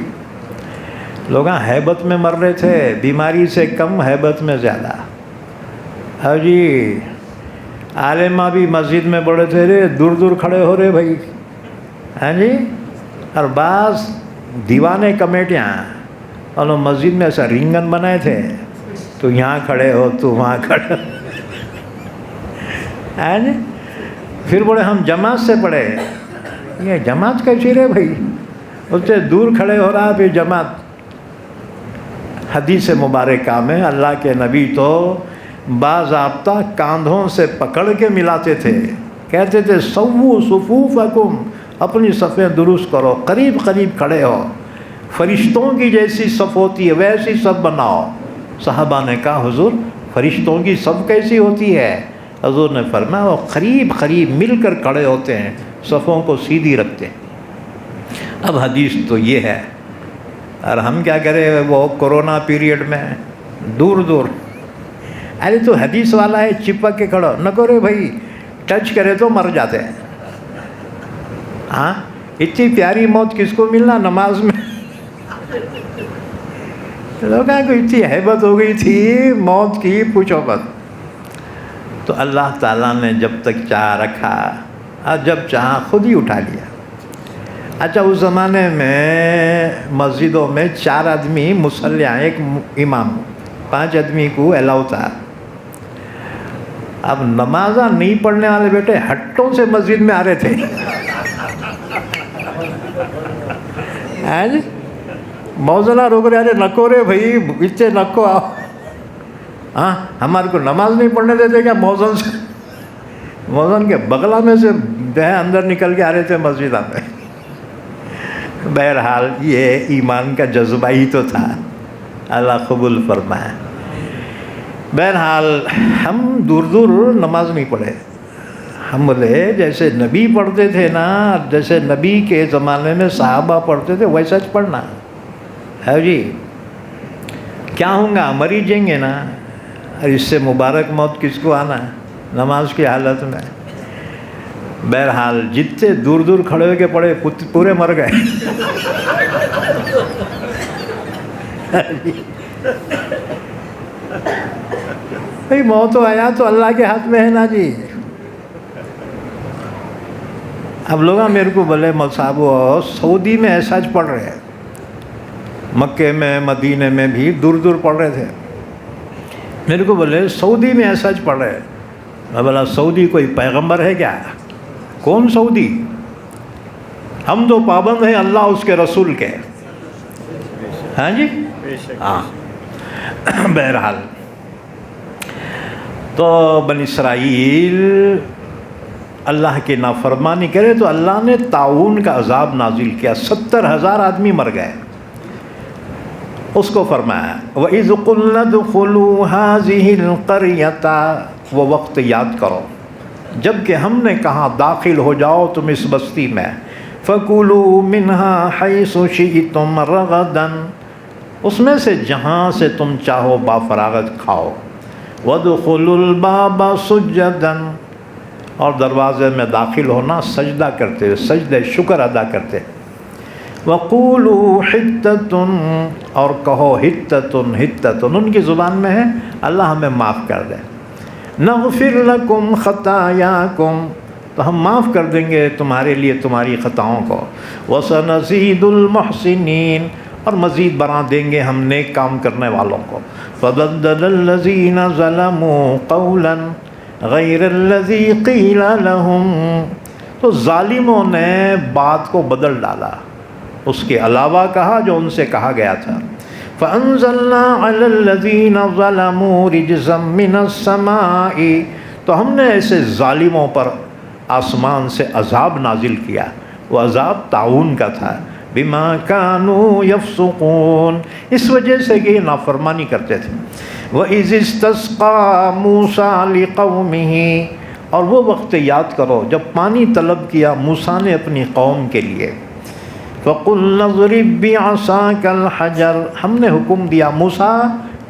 [SPEAKER 2] لوگ ہیبت میں مر رہے تھے، بیماری سے کم ہیبت میں زیادہ. ہاں جی، عالمہ بھی مسجد میں بڑے تھے رے، دور دور کھڑے ہو رہے بھائی. ہاں جی، اور بعض دیوانے کمیٹیاں انہوں مسجد میں ایسا رنگن بنائے تھے، تو یہاں کھڑے ہو تو وہاں کھڑے. ہاں جی، پھر بولے ہم جماعت سے پڑھے. یہ جماعت کیسی رہے بھائی؟ اس سے دور کھڑے ہو رہا پھر جماعت. حدیث مبارکہ میں اللہ کے نبی تو باضابطہ کاندھوں سے پکڑ کے ملاتے تھے، کہتے تھے سووا صفوفکم، اپنی صفیں درست کرو، قریب قریب کھڑے ہو، فرشتوں کی جیسی صف ہوتی ہے ویسی صف بناؤ. صحابہ نے کہا حضور فرشتوں کی صف کیسی ہوتی ہے؟ حضور نے فرمایا وہ قریب قریب مل کر کھڑے ہوتے ہیں، صفوں کو سیدھی رکھتے ہیں. اب حدیث تو یہ ہے، اور ہم کیا کریں وہ کورونا پیریڈ میں دور دور. ارے تو حدیث والا ہے چپک کے کھڑو نہ کرے بھائی، ٹچ کرے تو مر جاتے ہیں. ہاں، اتنی پیاری موت کس کو ملنا نماز میں. لوگوں کو اتنی ہیبت ہو گئی تھی موت کی، پوچھو مت. تو اللہ تعالیٰ نے جب تک چاہ رکھا اور جب چاہا خود ہی اٹھا لیا. اچھا، اس زمانے میں مسجدوں میں 4 آدمی مصلیاں، ایک امام، 5 آدمی کو الاؤ تھا. اب نمازہ نہیں پڑھنے والے بیٹے ہٹوں سے مسجد میں آ رہے تھے. موزنہ روک رہے، ارے نکو رے بھائی اتنے نکو آؤ. ہاں، ہمارے کو نماز نہیں پڑھنے دیتے کیا؟ موزن سے، موزن کے بغلہ میں سے اندر نکل کے آ رہے تھے مسجد میں. بہرحال یہ ایمان کا جذبہ ہی تو تھا، اللہ قبول فرمائے. بہرحال ہم دور دور نماز نہیں پڑھے. ہم بولے جیسے نبی پڑھتے تھے نا، جیسے نبی کے زمانے میں صحابہ پڑھتے تھے ویسا پڑھنا ہے جی. کیا ہوں گا، مر ہی جائیں گے نا. اور اس سے مبارک موت کس کو آنا نماز کی حالت میں. بہرحال جتنے دور دور کھڑے ہو کے پڑے پورے مر گئے. بھائی موت و حیات تو اللہ کے ہاتھ میں ہے نا جی. اب لوگ میرے کو بولے صاحب سعودی میں ایسا پڑھ رہے ہیں، مکے میں مدینے میں بھی دور دور پڑھ رہے تھے. میرے کو بولے سعودی میں ایسا پڑھ رہے. میں بولا سعودی کوئی پیغمبر ہے کیا؟ کون سعودی؟ ہم تو پابند ہیں اللہ اس کے رسول کے. ہاں جی، ہاں. بہرحال تو بنی اسرائیل اللہ کی نافرمانی کرے تو اللہ نے طاعون کا عذاب نازل کیا، 70,000 آدمی مر گئے. اس کو فرمایا وَإِذْ قُلْنَا ادْخُلُوا هَٰذِهِ الْقَرْيَةَ، وہ وقت یاد کرو جب کہ ہم نے کہا داخل ہو جاؤ تم اس بستی میں. فَكُلُوا مِنْهَا حَيْثُ شِئْتُمْ رَغَدًا، اس میں سے جہاں سے تم چاہو بافراغت کھاؤ. وَادْخُلُوا الْبَابَ سُجَّدًا، اور دروازے میں داخل ہونا سجدہ کرتے ہوئے، سجدہ شکر ادا کرتے. وَقُولُوا حِتَّةٌ، اور کہو حِتَّةٌ، حِتَّةٌ ان کی زبان میں ہے اللہ ہمیں معاف کر دے. نَغْفِرْ لَكُمْ خَطَايَاكُمْ، تو ہم معاف کر دیں گے تمہارے لیے تمہاری خطاؤں کو. وَسَنَزِيدُ الْمُحْسِنِينَ، اور مزید بڑھا دیں گے ہم نیک کام کرنے والوں کو. فَبَدَّلَ الَّذِينَ ظَلَمُوا قَوْلًا غَيْرَ الَّذِي قِيلَ لَهُمْ، تو ظالموں نے بات کو بدل ڈالا، اس کے علاوہ کہا جو ان سے کہا گیا تھا. فَأَنزَلْنَا عَلَى الَّذِينَ ظَلَمُوا رِجْزًا مِّنَ السَّمَاءِ، تو ہم نے ایسے ظالموں پر آسمان سے عذاب نازل کیا. وہ عذاب طاعون کا تھا. بِمَا كَانُوا يَفْسُقُونَ، اس وجہ سے کہ یہ نافرمانی کرتے تھے. وَإِذِ اسْتَسْقَىٰ مُوسَىٰ لِقَوْمِهِ، اور وہ وقت یاد کرو جب پانی طلب کیا موسیٰ نے اپنی قوم کے لیے. فَقُلْنَا اضْرِب بِّعَصَاكَ الْحَجَرَ، ہم نے حکم دیا موسیٰ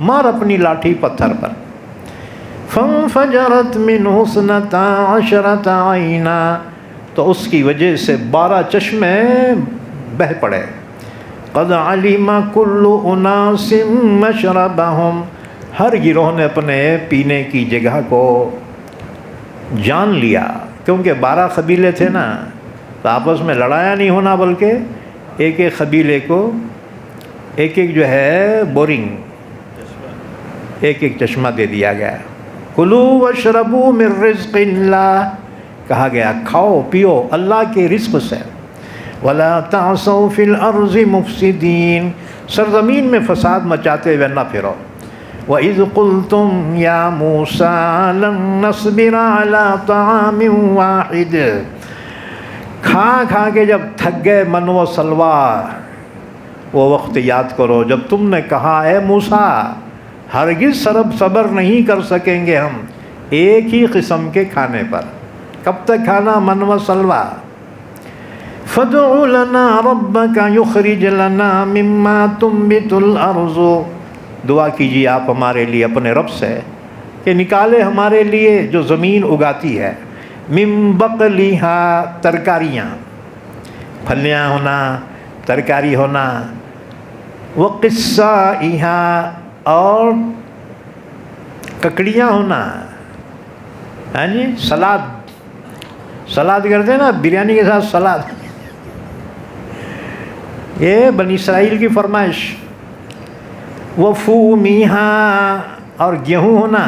[SPEAKER 2] مار اپنی لاٹھی پتھر پر. فَانْفَجَرَتْ مِنْهُ اثْنَتَا عَشْرَةَ عَيْنًا، تو اس کی وجہ سے 12 چشمے بہہ پڑے. قد علم کل اناس مشربہم، ہر گروہ نے اپنے پینے کی جگہ کو جان لیا، کیونکہ 12 قبیلے تھے نا، تو آپس میں لڑایا نہیں ہونا، بلکہ ایک ایک قبیلے کو ایک ایک جو ہے بورنگ، ایک ایک چشمہ دے دیا گیا۔ کلوا واشربوا من رزق اللہ، کہا گیا کھاؤ پیو اللہ کے رزق سے۔ ولا تعثوا فی الارض مفسدین، سرزمین میں فساد مچاتے ہوئے نہ پھرو۔ وَإِذْ قُلْتُمْ يَا مُوسَىٰ لَن نَّصْبِرَ عَلَىٰ طَعَامٍ وَاحِدٍ، کھا کھا کے جب تھک گئے من و سلوہ، وہ وقت یاد کرو جب تم نے کہا اے موسیٰ ہرگز صبر نہیں کر سکیں گے ہم ایک ہی قسم کے کھانے پر، کب تک کھانا؟ من و سلوہ۔ فَادْعُ لَنَا رَبَّكَ يُخْرِجْ لَنَا مِمَّا تُنبِتُ الْأَرْضُ، دعا کیجیے آپ ہمارے لیے اپنے رب سے کہ نکالے ہمارے لیے جو زمین اگاتی ہے، من بقلہا، ترکاریاں، پھلیاں ہونا، ترکاری ہونا، وقصائہا، اور ککڑیاں ہونا، ہاں جی، سلاد کرتے ہیں نا بریانی کے ساتھ سلاد، یہ بنی اسرائیل کی فرمائش۔ وفومیہا، اور گیہوں ہونا،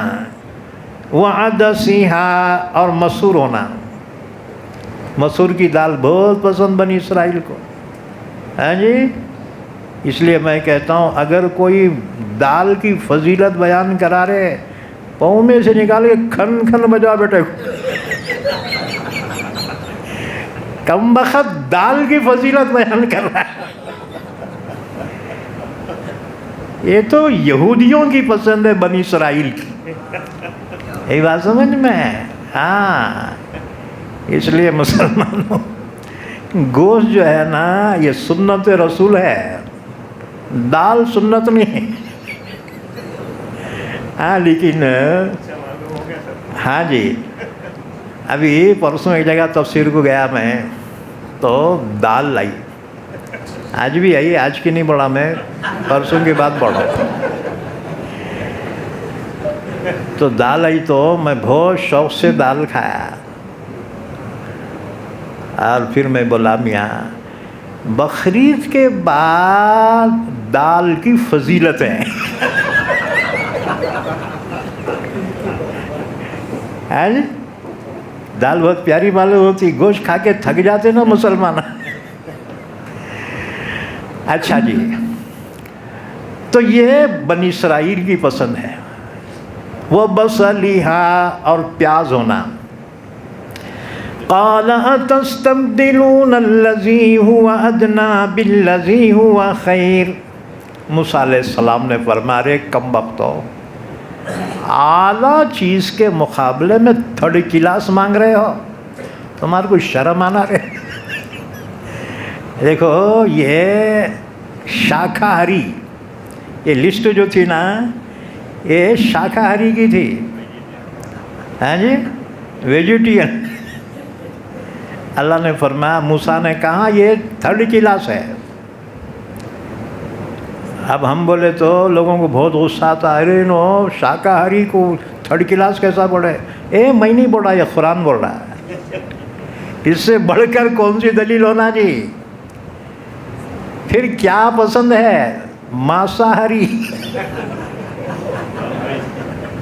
[SPEAKER 2] وعدسیہا، اور مسور ہونا، مسور کی دال بہت پسند بنی اسرائیل کو، ہاں جی۔ اس لیے میں کہتا ہوں اگر کوئی دال کی فضیلت بیان کرا رہے، پاؤں میں سے نکال کے کھن کھن بجا بیٹے، کم بخت دال کی فضیلت بیان کر رہا ہے۔ یہ تو یہودیوں کی پسند ہے بنی اسرائیل کی، یہی بات سمجھ میں؟ ہاں، اس لیے مسلمانوں گوشت جو ہے نا یہ سنت رسول ہے، دال سنت نہیں۔ ہاں لیکن ہاں جی، ابھی پرسوں ایک جگہ تفسیر کو گیا میں تو دال لائی، آج بھی آئی، آج کی نہیں بڑھا میں، پرسوں کی بات بڑھا، تو دال آئی تو میں بہت شوق سے دال کھایا، اور پھر میں بولا میاں بقرعید کے بعد دال کی فضیلتیں دال بہت پیاری معلوم ہوتی، گوشت کھا کے تھک جاتے نا مسلمان۔ اچھا جی، تو یہ بنی اسرائیل کی پسند ہے۔ وہ بصلیہا، اور پیاز ہونا۔ قال اتستبدلون الذی هو ادنی بالذی هو خیر، موسیٰ علیہ السلام نے فرمایا رے کم بختو، اعلیٰ چیز کے مقابلے میں تھرڈ کلاس مانگ رہے ہو، تمہارے کو شرم آنا رہے۔ دیکھو یہ شاکاہاری، یہ لسٹ جو تھی نا یہ شاکاہاری کی تھی، ہاں جی، ویجیٹیرین۔ اللہ نے فرمایا، موسیٰ نے کہا یہ تھرڈ کلاس ہے۔ اب ہم بولے تو لوگوں کو بہت غصہ آتا ہے، ارے نو شاکاہاری کو تھرڈ کلاس کیسا بولے؟ میں نہیں بول رہا، یہ قرآن بول رہا ہے، اس سے بڑھ کر کون سی دلیل ہونا جی؟ پھر کیا پسند ہے؟ ماساہاری۔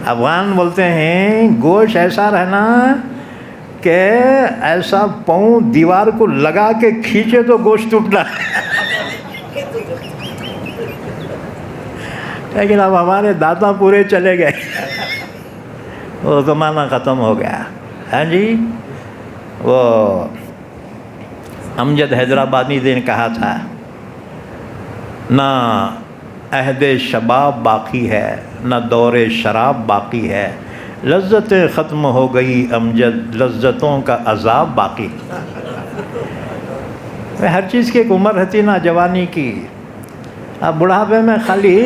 [SPEAKER 2] افغان بولتے ہیں گوشت ایسا رہنا کہ ایسا پاؤں دیوار کو لگا کے کھینچے تو گوشت ٹوٹنا، لیکن اب ہمارے دادا پورے چلے گئے، وہ زمانہ ختم ہو گیا۔ ہاں جی، وہ امجد حیدرآبادی نے کہا تھا، نہ عہد شباب باقی ہے نہ دور شراب باقی ہے، لذتیں ختم ہو گئی امجد، لذتوں کا عذاب باقی۔ ہر چیز کی ایک عمر رہتی نا جوانی کی، اب بڑھاپے میں خالی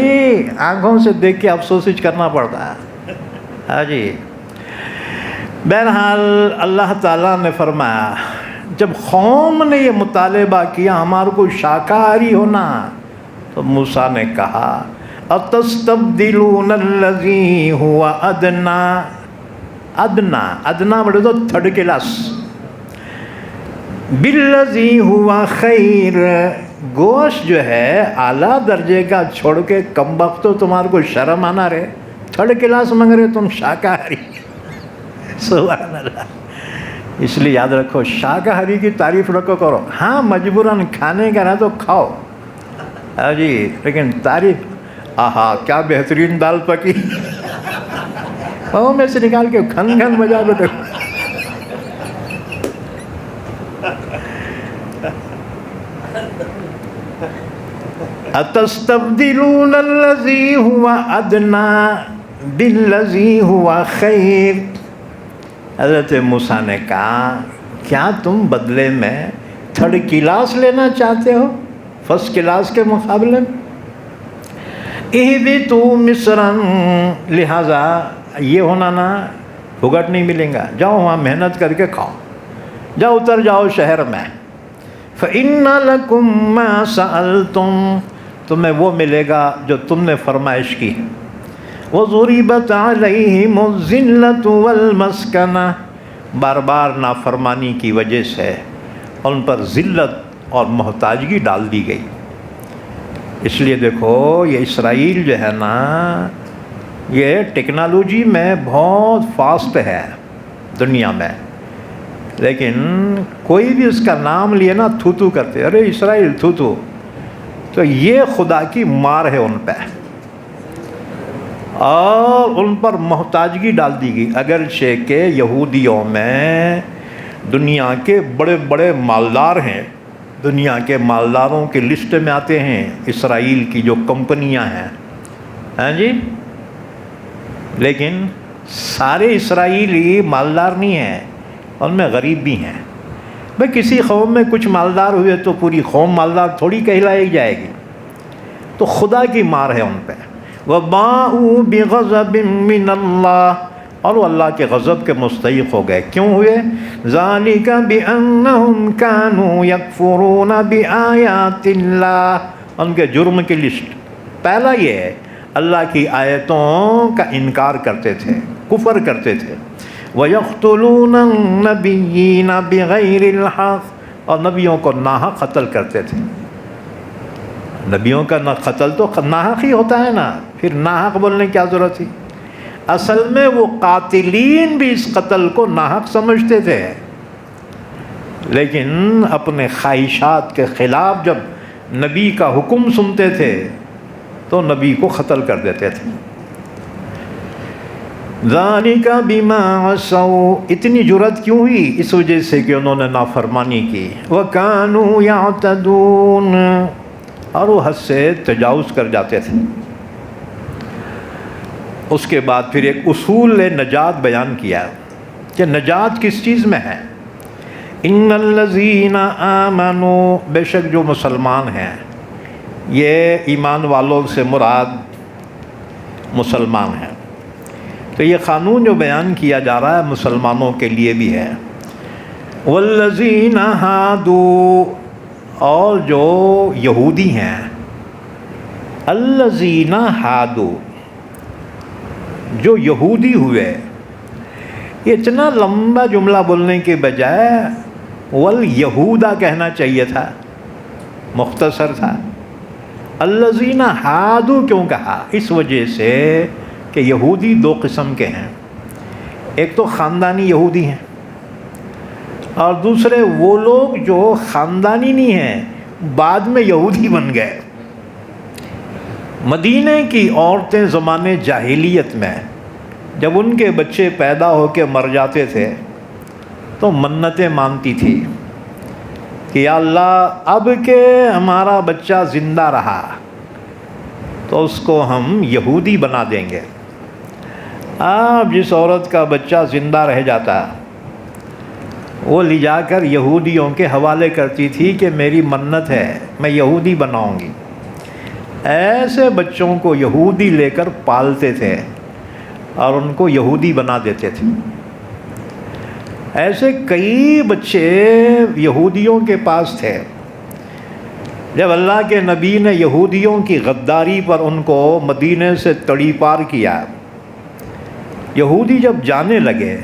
[SPEAKER 2] آنکھوں سے دیکھ کے افسوس کرنا پڑتا ہے۔ ہاں جی، بہرحال اللہ تعالیٰ نے فرمایا جب قوم نے یہ مطالبہ کیا ہمارے کو شاکاہاری ہونا، تو موسیٰ نے کہا اتستبدلون الذی ہوا ادنا، ادنا ادنا بڑے تو تھرڈ کلاس، بالذی ہوا خیر، گوشت جو ہے اعلیٰ درجے کا چھوڑ کے کم بختو تمہارے کو شرم آنا رہے، تھرڈ کلاس مانگ رہے تم شاکاہاری۔ سبحان اللہ۔ اس لیے یاد رکھو شاکاہاری کی تعریف رکھو کرو، ہاں مجبوراً کھانے کا نہ تو کھاؤ ہاں جی، لیکن تعریف آہا کیا بہترین دال پکی، میں سے نکال کے کھن کھن بجا بیٹھے۔ اتستبدلون الذی ہوا ادنا بالذی ہوا خیر، حضرت موسیٰ نے کہا کیا تم بدلے میں تھرڈ کلاس لینا چاہتے ہو فرسٹ کلاس کے مقابلے میں؟ اہبطوا مصرا، لہٰذا یہ ہونا نا بھگت نہیں ملیں گا، جاؤ وہاں محنت کر کے کھاؤ، جاؤ اتر جاؤ شہر میں، فإن لکم ما سألتم، تمہیں وہ ملے گا جو تم نے فرمائش کی، وضربت علیہم الذلۃ والمسکنہ، بار بار نافرمانی کی وجہ سے ان پر ذلت اور محتاجگی ڈال دی گئی۔ اس لیے دیکھو یہ اسرائیل جو ہے نا یہ ٹیکنالوجی میں بہت فاسٹ ہے دنیا میں، لیکن کوئی بھی اس کا نام لیے نا تھو تھو کرتے، ارے اسرائیل تھو تھو، تو یہ خدا کی مار ہے ان پہ، اور ان پر محتاجگی ڈال دی گئی، اگرچہ کہ یہودیوں میں دنیا کے بڑے بڑے مالدار ہیں، دنیا کے مالداروں کی لسٹ میں آتے ہیں اسرائیل کی جو کمپنیاں ہیں ہاں جی، لیکن سارے اسرائیلی مالدار نہیں ہیں، ان میں غریب بھی ہیں۔ بھئی کسی قوم میں کچھ مالدار ہوئے تو پوری قوم مالدار تھوڑی کہلائی جائے گی، تو خدا کی مار ہے ان پہ۔ وَبَاءُوا بِغَضَبٍ مِّنَ اللَّهِ، اور وہ اللہ کے غضب کے مستحق ہو گئے، کیوں ہوئے؟ ذَلِكَ بِأَنَّهُمْ كَانُوا يَكْفُرُونَ بِآيَاتِ اللَّهِ، ان کے جرم کی لسٹ پہلا یہ ہے اللہ کی آیتوں کا انکار کرتے تھے، کفر کرتے تھے، وَيَقْتُلُونَ النَّبِيِّينَ بِغَيْرِ الْحَقِّ، اور نبیوں کو ناحق قتل کرتے تھے۔ نبیوں کا قتل تو ناحق ہی ہوتا ہے نا، پھر ناحق بولنے کی کیا ضرورت تھی؟ اصل میں وہ قاتلین بھی اس قتل کو ناحق سمجھتے تھے، لیکن اپنے خواہشات کے خلاف جب نبی کا حکم سنتے تھے تو نبی کو قتل کر دیتے تھے۔ ذَلِكَ بِمَا عَصَوْا، اتنی جرأت کیوں ہوئی؟ اس وجہ سے کہ انہوں نے نافرمانی کی، وَكَانُوا يَعْتَدُونَ، اور وہ حد سے تجاوز کر جاتے تھے۔ اس کے بعد پھر ایک اصول نجات بیان کیا کہ نجات کس چیز میں ہے۔ ان الذین آمنوا، بے شک جو مسلمان ہیں، یہ ایمان والوں سے مراد مسلمان ہیں، تو یہ قانون جو بیان کیا جا رہا ہے مسلمانوں کے لیے بھی ہے۔ والذین ہادوا، اور جو یہودی ہیں، الذین ہادوا، جو یہودی ہوئے، یہ اتنا لمبا جملہ بولنے کے بجائے والیہودا کہنا چاہیے تھا، مختصر تھا۔ الذین ہادوا کیوں کہا؟ اس وجہ سے کہ یہودی دو قسم کے ہیں، ایک تو خاندانی یہودی ہیں، اور دوسرے وہ لوگ جو خاندانی نہیں ہیں، بعد میں یہودی بن گئے۔ مدینہ کی عورتیں زمانے جاہلیت میں جب ان کے بچے پیدا ہو کے مر جاتے تھے تو منتیں مانتی تھی کہ یا اللہ اب کہ ہمارا بچہ زندہ رہا تو اس کو ہم یہودی بنا دیں گے۔ اب جس عورت کا بچہ زندہ رہ جاتا وہ لے جا کر یہودیوں کے حوالے کرتی تھی کہ میری منت ہے میں یہودی بناؤں گی۔ ایسے بچوں کو یہودی لے کر پالتے تھے اور ان کو یہودی بنا دیتے تھے۔ ایسے کئی بچے یہودیوں کے پاس تھے، جب اللہ کے نبی نے یہودیوں کی غداری پر ان کو مدینے سے تڑی پار کیا، یہودی جب جانے لگے،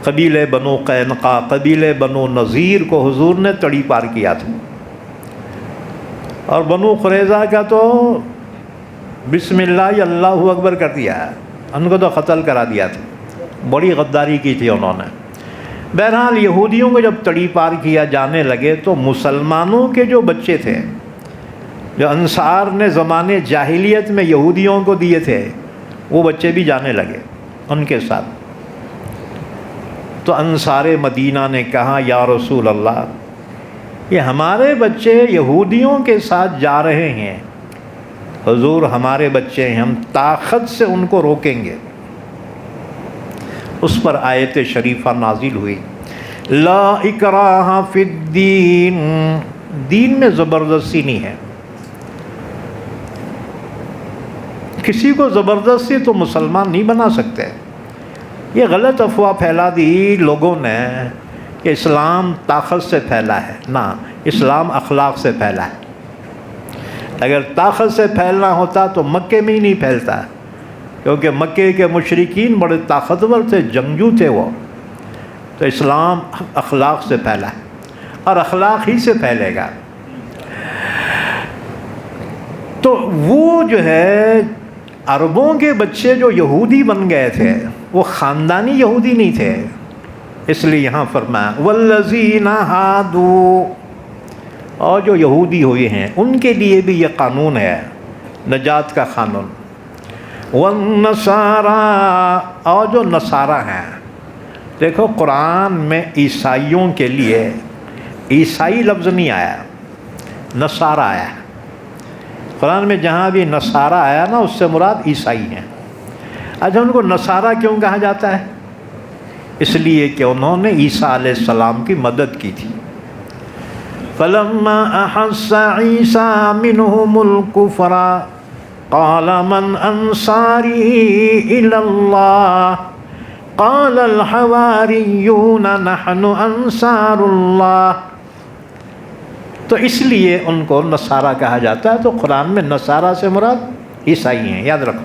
[SPEAKER 2] قبیلے بنو قینقاع، قبیلے بنو نذیر کو حضور نے تڑی پار کیا تھا، اور بنو قریظہ کا تو بسم اللہ اللہ اکبر کر دیا، ان کو تو قتل کرا دیا تھا، بڑی غداری کی تھی انہوں نے۔ بہرحال یہودیوں کو جب تڑی پار کیا جانے لگے تو مسلمانوں کے جو بچے تھے، جو انصار نے زمانے جاہلیت میں یہودیوں کو دیے تھے، وہ بچے بھی جانے لگے ان کے ساتھ۔ تو انصار مدینہ نے کہا یا رسول اللہ، یہ ہمارے بچے یہودیوں کے ساتھ جا رہے ہیں، حضور ہمارے بچے ہیں، ہم طاقت سے ان کو روکیں گے۔ اس پر آیت شریفہ نازل ہوئی، لا اکراہ فی الدین، دین میں زبردستی نہیں ہے، کسی کو زبردستی تو مسلمان نہیں بنا سکتے۔ یہ غلط افواہ پھیلا دی لوگوں نے کہ اسلام طاقت سے پھیلا ہے، نہ، اسلام اخلاق سے پھیلا ہے۔ اگر طاقت سے پھیلنا ہوتا تو مکے میں ہی نہیں پھیلتا، کیونکہ مکے کے مشرکین بڑے طاقتور تھے، جنگجو تھے وہ۔ تو اسلام اخلاق سے پھیلا ہے اور اخلاق ہی سے پھیلے گا۔ تو وہ جو ہے عربوں کے بچے جو یہودی بن گئے تھے، وہ خاندانی یہودی نہیں تھے، اس لیے یہاں فرمایا والذین ہادوا، اور جو یہودی ہوئے ہیں ان کے لیے بھی یہ قانون ہے، نجات کا قانون۔ والنصارى، اور جو نصارہ ہیں، دیکھو قرآن میں عیسائیوں کے لیے عیسائی لفظ نہیں آیا، نصارہ آیا۔ قرآن میں جہاں بھی نصارہ آیا نا، اس سے مراد عیسائی ہیں۔ اچھا، ان کو نصارہ کیوں کہا جاتا ہے؟ اس لیے کہ انہوں نے عیسیٰ علیہ السلام کی مدد کی تھی۔ فلما احس عیسیٰ منہم الکفر قال من انصاری الی اللہ قال الحواریون نحن انصار اللہ۔ تو اس لیے ان کو نصارہ کہا جاتا ہے۔ تو قرآن میں نصارہ سے مراد عیسائی ہیں، یاد رکھو۔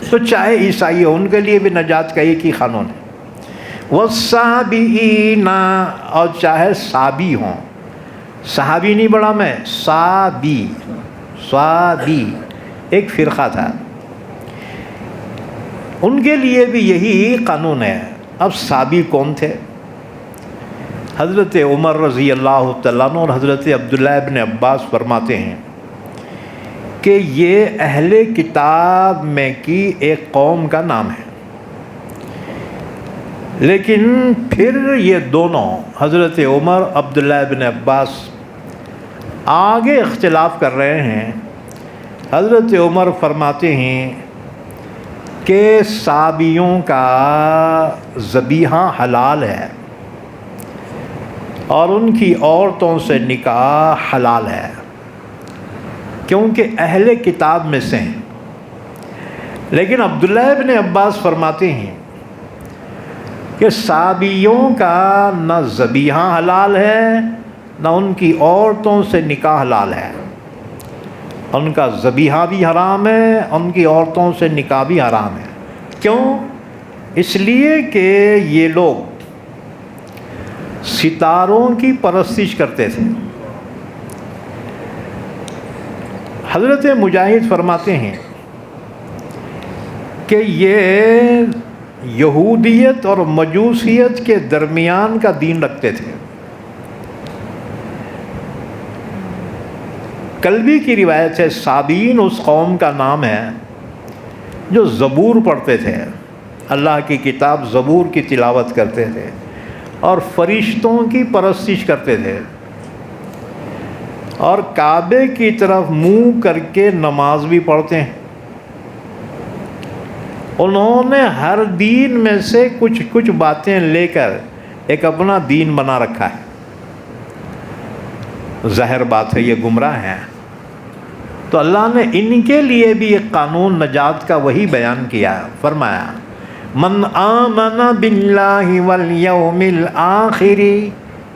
[SPEAKER 2] تو چاہے عیسائی ہو، ان کے لیے بھی نجات کا ایک ہی قانون ہے۔ والصابئین، اور چاہے صابی ہوں، صحابی نہیں بڑا میں، صابی، صابی ایک فرقہ تھا، ان کے لیے بھی یہی قانون ہے۔ اب صابی کون تھے؟ حضرت عمر رضی اللہ تعالیٰ عنہ اور حضرت عبداللہ ابن عباس فرماتے ہیں کہ یہ اہل کتاب میں کی ایک قوم کا نام ہے، لیکن پھر یہ دونوں حضرت عمر عبداللہ ابن عباس آگے اختلاف کر رہے ہیں۔ حضرت عمر فرماتے ہیں کہ صابیوں کا ذبیحہ حلال ہے اور ان کی عورتوں سے نکاح حلال ہے، کیونکہ اہل کتاب میں سے ہیں۔ لیکن عبداللہ ابن عباس فرماتے ہیں کہ صابیوں کا نہ ذبیحہ حلال ہے، نہ ان کی عورتوں سے نکاح حلال ہے، ان کا ذبیحہ بھی حرام ہے، ان کی عورتوں سے نکاح بھی حرام ہے۔ کیوں؟ اس لیے کہ یہ لوگ ستاروں کی پرستش کرتے تھے۔ حضرت مجاہد فرماتے ہیں کہ یہ یہودیت اور مجوسیت کے درمیان کا دین رکھتے تھے۔ کلبی کی روایت ہے، صابین اس قوم کا نام ہے جو زبور پڑھتے تھے، اللہ کی کتاب زبور کی تلاوت کرتے تھے اور فرشتوں کی پرستش کرتے تھے، اور کعبے کی طرف منہ کر کے نماز بھی پڑھتے ہیں۔ انہوں نے ہر دین میں سے کچھ باتیں لے کر ایک اپنا دین بنا رکھا ہے۔ ظاہر بات ہے یہ گمراہ ہیں۔ تو اللہ نے ان کے لیے بھی ایک قانون نجات کا وہی بیان کیا، فرمایا من آمن باللہ والیوم الآخر،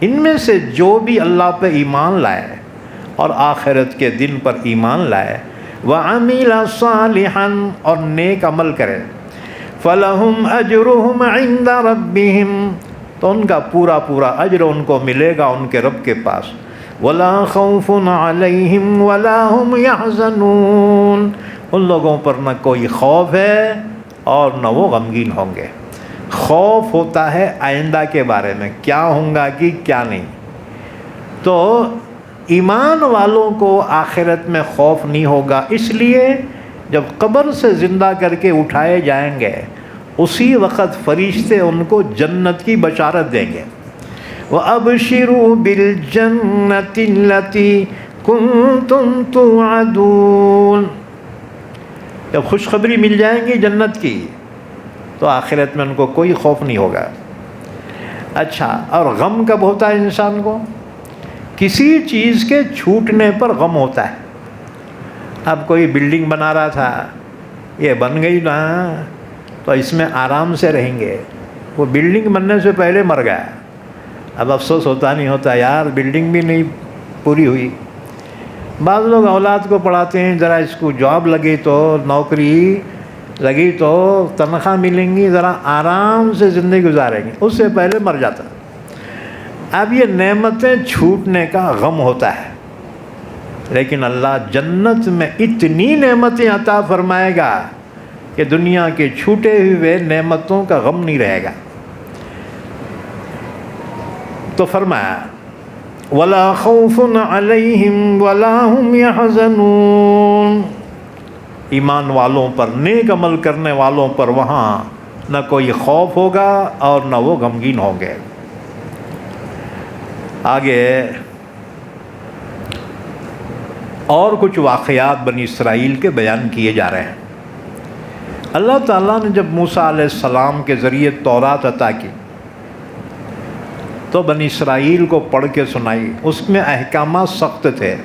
[SPEAKER 2] ان میں سے جو بھی اللہ پہ ایمان لائے اور آخرت کے دن پر ایمان لائے، وعمل صالحا اور نیک عمل کرے، فلہم اجرہم عند ربہم تو ان کا پورا پورا اجر ان کو ملے گا ان کے رب کے پاس، ولا خوف علیہم ولا ہم یحزنون ان لوگوں پر نہ کوئی خوف ہے اور نہ وہ غمگین ہوں گے۔ خوف ہوتا ہے آئندہ کے بارے میں، کیا ہوں گا کہ کیا نہیں، تو ایمان والوں کو آخرت میں خوف نہیں ہوگا، اس لیے جب قبر سے زندہ کر کے اٹھائے جائیں گے اسی وقت فرشتے ان کو جنت کی بشارت دیں گے، وَأَبْشِرُوا بِالْجَنَّةِ الَّتِي كُنْتُمْ تُوعَدُونَ جب خوشخبری مل جائیں گی جنت کی تو آخرت میں ان کو کوئی خوف نہیں ہوگا۔ اچھا، اور غم کب ہوتا ہے انسان کو؟ کسی چیز کے چھوٹنے پر غم ہوتا ہے۔ اب کوئی بلڈنگ بنا رہا تھا، یہ بن گئی نا تو اس میں آرام سے رہیں گے، وہ بلڈنگ بننے سے پہلے مر گیا، اب افسوس ہوتا نہیں ہوتا یار بلڈنگ بھی نہیں پوری ہوئی۔ بعض لوگ اولاد کو پڑھاتے ہیں، ذرا اس کو جاب لگی تو، نوکری لگی تو، تنخواہ ملیں گی، ذرا آرام سے زندگی گزاریں گے، اس سے پہلے مر جاتا۔ اب یہ نعمتیں چھوٹنے کا غم ہوتا ہے، لیکن اللہ جنت میں اتنی نعمتیں عطا فرمائے گا کہ دنیا کے چھوٹے ہوئے نعمتوں کا غم نہیں رہے گا۔ تو فرمایا وَلَا خَوْفٌ عَلَيْهِمْ وَلَا هُمْ يَحْزَنُونَ ایمان والوں پر، نیک عمل کرنے والوں پر وہاں نہ کوئی خوف ہوگا اور نہ وہ غمگین ہوں گے۔ آگے اور کچھ واقعات بنی اسرائیل کے بیان کیے جا رہے ہیں۔ اللہ تعالیٰ نے جب موسیٰ علیہ السلام کے ذریعے تورات عطا کی تو بنی اسرائیل کو پڑھ کے سنائی، اس میں احکامات سخت تھے۔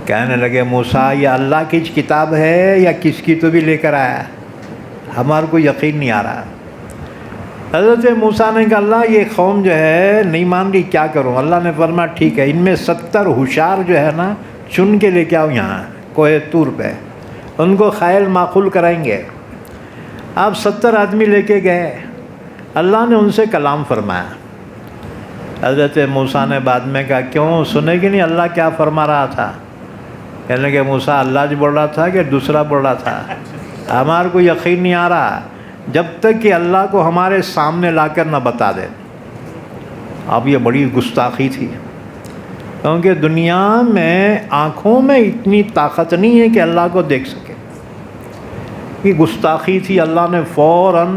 [SPEAKER 2] کہنے لگے موسیٰ یہ اللہ کی کتاب ہے یا کس کی تو بھی لے کر آیا، ہمارے کو یقین نہیں آ رہا۔ حضرت موسیٰ نے کہا اللہ یہ قوم جو ہے نہیں مان رہی، کیا کروں؟ اللہ نے فرمایا ٹھیک ہے، ان میں 70 ہوشیار جو ہے نا چن کے لے کے آؤ یہاں کوہ طور پہ، ان کو خیل معقول کرائیں گے۔ آپ 70 آدمی لے کے گئے، اللہ نے ان سے کلام فرمایا۔ حضرت موسیٰ نے بعد میں کہا کیوں سنے گی نہیں اللہ کیا فرما رہا تھا؟ کہنے کہ موسیٰ اللہ جو بول رہا تھا کہ دوسرا بول رہا تھا، ہمارے کو یقین نہیں آ رہا جب تک کہ اللہ کو ہمارے سامنے لا کر نہ بتا دے۔ اب یہ بڑی گستاخی تھی، کیونکہ دنیا میں آنکھوں میں اتنی طاقت نہیں ہے کہ اللہ کو دیکھ سکے۔ یہ گستاخی تھی، اللہ نے فوراً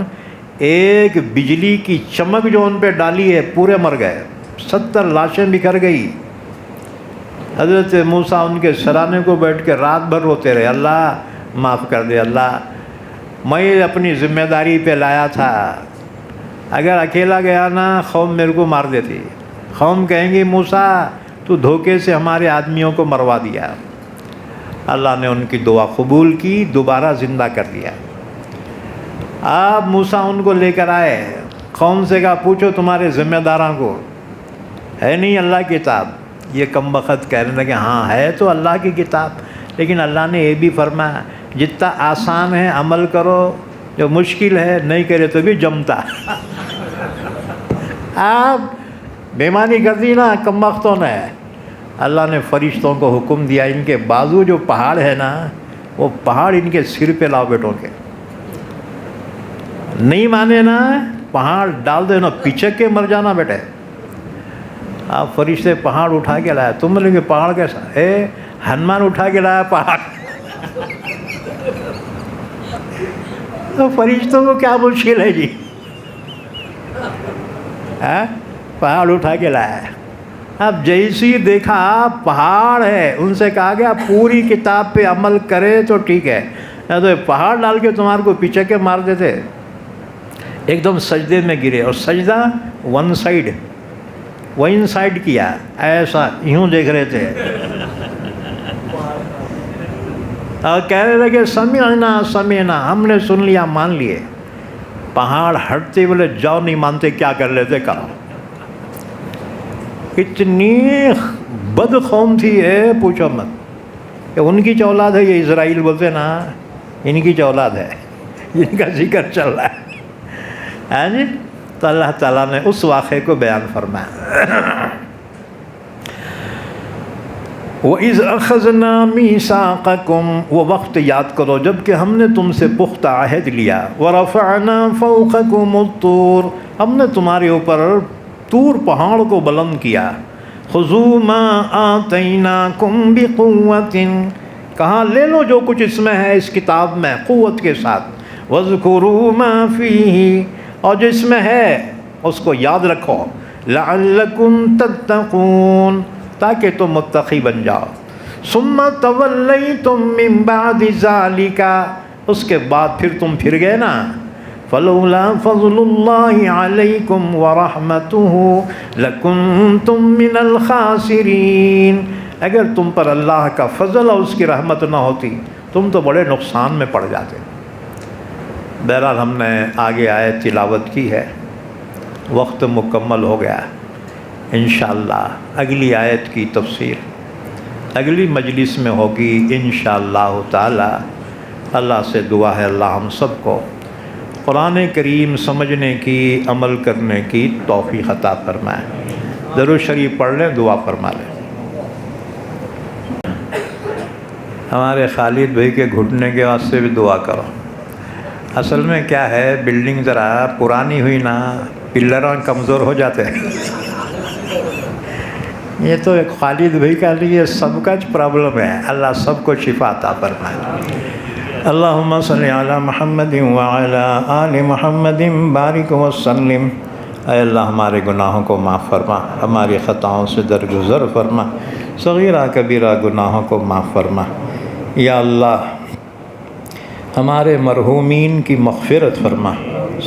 [SPEAKER 2] ایک بجلی کی چمک جو ان پہ ڈالی ہے، پورے مر گئے، 70 لاشیں بکھر گئی۔ حضرت موسیٰ ان کے سرانے کو بیٹھ کے رات بھر روتے رہے، اللہ معاف کر دے، اللہ میں اپنی ذمہ داری پہ لایا تھا، اگر اکیلا گیا نا قوم میرے کو مار دیتی، قوم کہیں گی موسیٰ تو دھوکے سے ہمارے آدمیوں کو مروا دیا۔ اللہ نے ان کی دعا قبول کی، دوبارہ زندہ کر دیا۔ آپ موسیٰ ان کو لے کر آئے، قوم سے کہا پوچھو تمہارے ذمہ داراں کو ہے نہیں اللہ کی کتاب؟ یہ کم بخت کہنے لگے ہاں ہے تو اللہ کی کتاب، لیکن اللہ نے یہ بھی فرمایا جتنا آسان ہے عمل کرو، جو مشکل ہے نہیں کرے تو بھی جمتا۔ آپ بیمانی کر دی نا کم بختوں نے۔ اللہ نے فرشتوں کو حکم دیا ان کے بازو جو پہاڑ ہے نا وہ پہاڑ ان کے سر پہ لاؤ بیٹوں کے، نہیں مانے نا پہاڑ ڈال دے نا پچک کے مر جانا بیٹے۔ آپ فرشتے پہاڑ اٹھا کے لایا، تم بولے کہ پہاڑ کیسا ہے؟ ہنومان اٹھا کے لایا پہاڑ۔ تو فرشتوں کو کیا مشکل ہے جی، پہاڑ اٹھا کے لایا۔ اب جیسی دیکھا پہاڑ ہے، ان سے کہا گیا پوری کتاب پہ عمل کرے تو ٹھیک ہے، نہ تو پہاڑ ڈال کے تمہارے کو پیچھے کے مار دیتے۔ ایک دم سجدے میں گرے، اور سجدہ ون سائڈ کیا، ایسا یوں دیکھ رہے تھے، اور کہنے لگے سمعنا، ہم نے سن لیا مان لیے۔ پہاڑ ہٹتے بولے جاؤ، نہیں مانتے کیا کر لیتے کرو۔ اتنی بد قوم تھی پوچھو مت، کہ ان کی جو اولاد ہے، یہ اسرائیل بولتے نا، ان کی جو اولاد ہے، ان کا ذکر چل رہا ہے جی۔ تو اللہ تعالیٰ نے اس واقعے کو بیان فرمایا، وَإِذْ أَخَذْنَا مِيثَاقَكُمْ، وہ وقت یاد کرو جب کہ ہم نے تم سے پختہ عہد لیا، وَرَفَعْنَا فَوْقَكُمُ الطُّورَ، ہم نے تمہارے اوپر طور پہاڑ کو بلند کیا، خُذُوا مَا آتَيْنَاكُمْ بِقُوَّةٍ، کہا لے لو جو کچھ اس میں ہے، اس کتاب میں، قوت کے ساتھ، وَاذْكُرُوا مَا فِيهِ، اور جو اس میں ہے اس کو یاد رکھو، لَعَلَّكُمْ تَتَّقُونَ، تاکہ تم متقی بن جاؤ، ثُمَّ تَوَلَّيْتُم مِّن بَعْدِ ذَلِكَ، اس کے بعد پھر تم پھر گئے نا، فَلَوْلَا فَضْلُ اللَّهِ عَلَيْكُمْ وَرَحْمَتُهُ لَكُنتُم مِّنَ الْخَاسِرِينَ، اگر تم پر اللہ کا فضل اور اس کی رحمت نہ ہوتی تم تو بڑے نقصان میں پڑ جاتے۔ بہرحال ہم نے آگے آیت تلاوت کی ہے، وقت مکمل ہو گیا، انشاءاللہ اگلی آیت کی تفسیر اگلی مجلس میں ہوگی انشاءاللہ تعالی۔ اللہ سے دعا ہے اللہ ہم سب کو قرآن کریم سمجھنے کی، عمل کرنے کی توفیق عطا فرمائے۔ درود شریف پڑھ لیں، دعا فرما لیں۔ ہمارے خالد بھائی کے گھٹنے کے واسطے بھی دعا کرو۔ اصل میں کیا ہے، بلڈنگ ذرا پرانی ہوئی نا، پلروں کمزور ہو جاتے ہیں۔ یہ تو ایک خالد بھائی کا لیے سب کا پرابلم ہے، اللہ سب کو شفا عطا فرمائے۔ اللہم صلی علی محمد وعلی آل محمد بارک وسلم۔ اے اللہ ہمارے گناہوں کو معاف فرما، ہماری خطاؤں سے درگزر فرما، صغیرہ کبیرہ گناہوں کو معاف فرما۔ یا اللہ ہمارے مرحومین کی مغفرت فرما،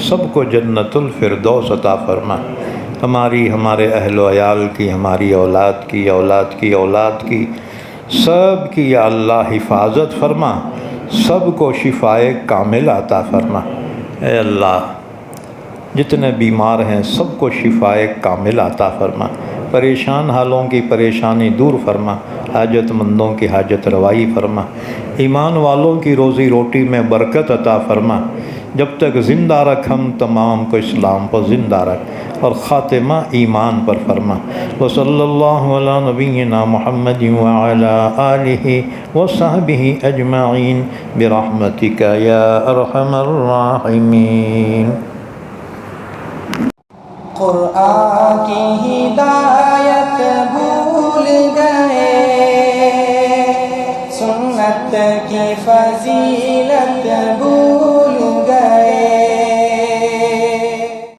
[SPEAKER 2] سب کو جنت الفردوس عطا فرما، ہماری، ہمارے اہل و عیال کی، ہماری اولاد کی، اولاد کی اولاد کی، سب کی یا اللہ حفاظت فرما، سب کو شفائے کامل عطا فرما۔ اے اللہ جتنے بیمار ہیں سب کو شفائے کامل عطا فرما، پریشان حالوں کی پریشانی دور فرما، حاجت مندوں کی حاجت روائی فرما، ایمان والوں کی روزی روٹی میں برکت عطا فرما، جب تک زندہ رکھ ہم تمام کو اسلام پر زندہ رکھ اور خاتمہ ایمان پر فرما۔ وصلی اللہ علی نبینا محمد وعلی آلہ وصحبہ اجمعین برحمتک یا ارحم الراحمین۔
[SPEAKER 1] قرآن کی ہدایت بھول گئے، سنت کی فضیلت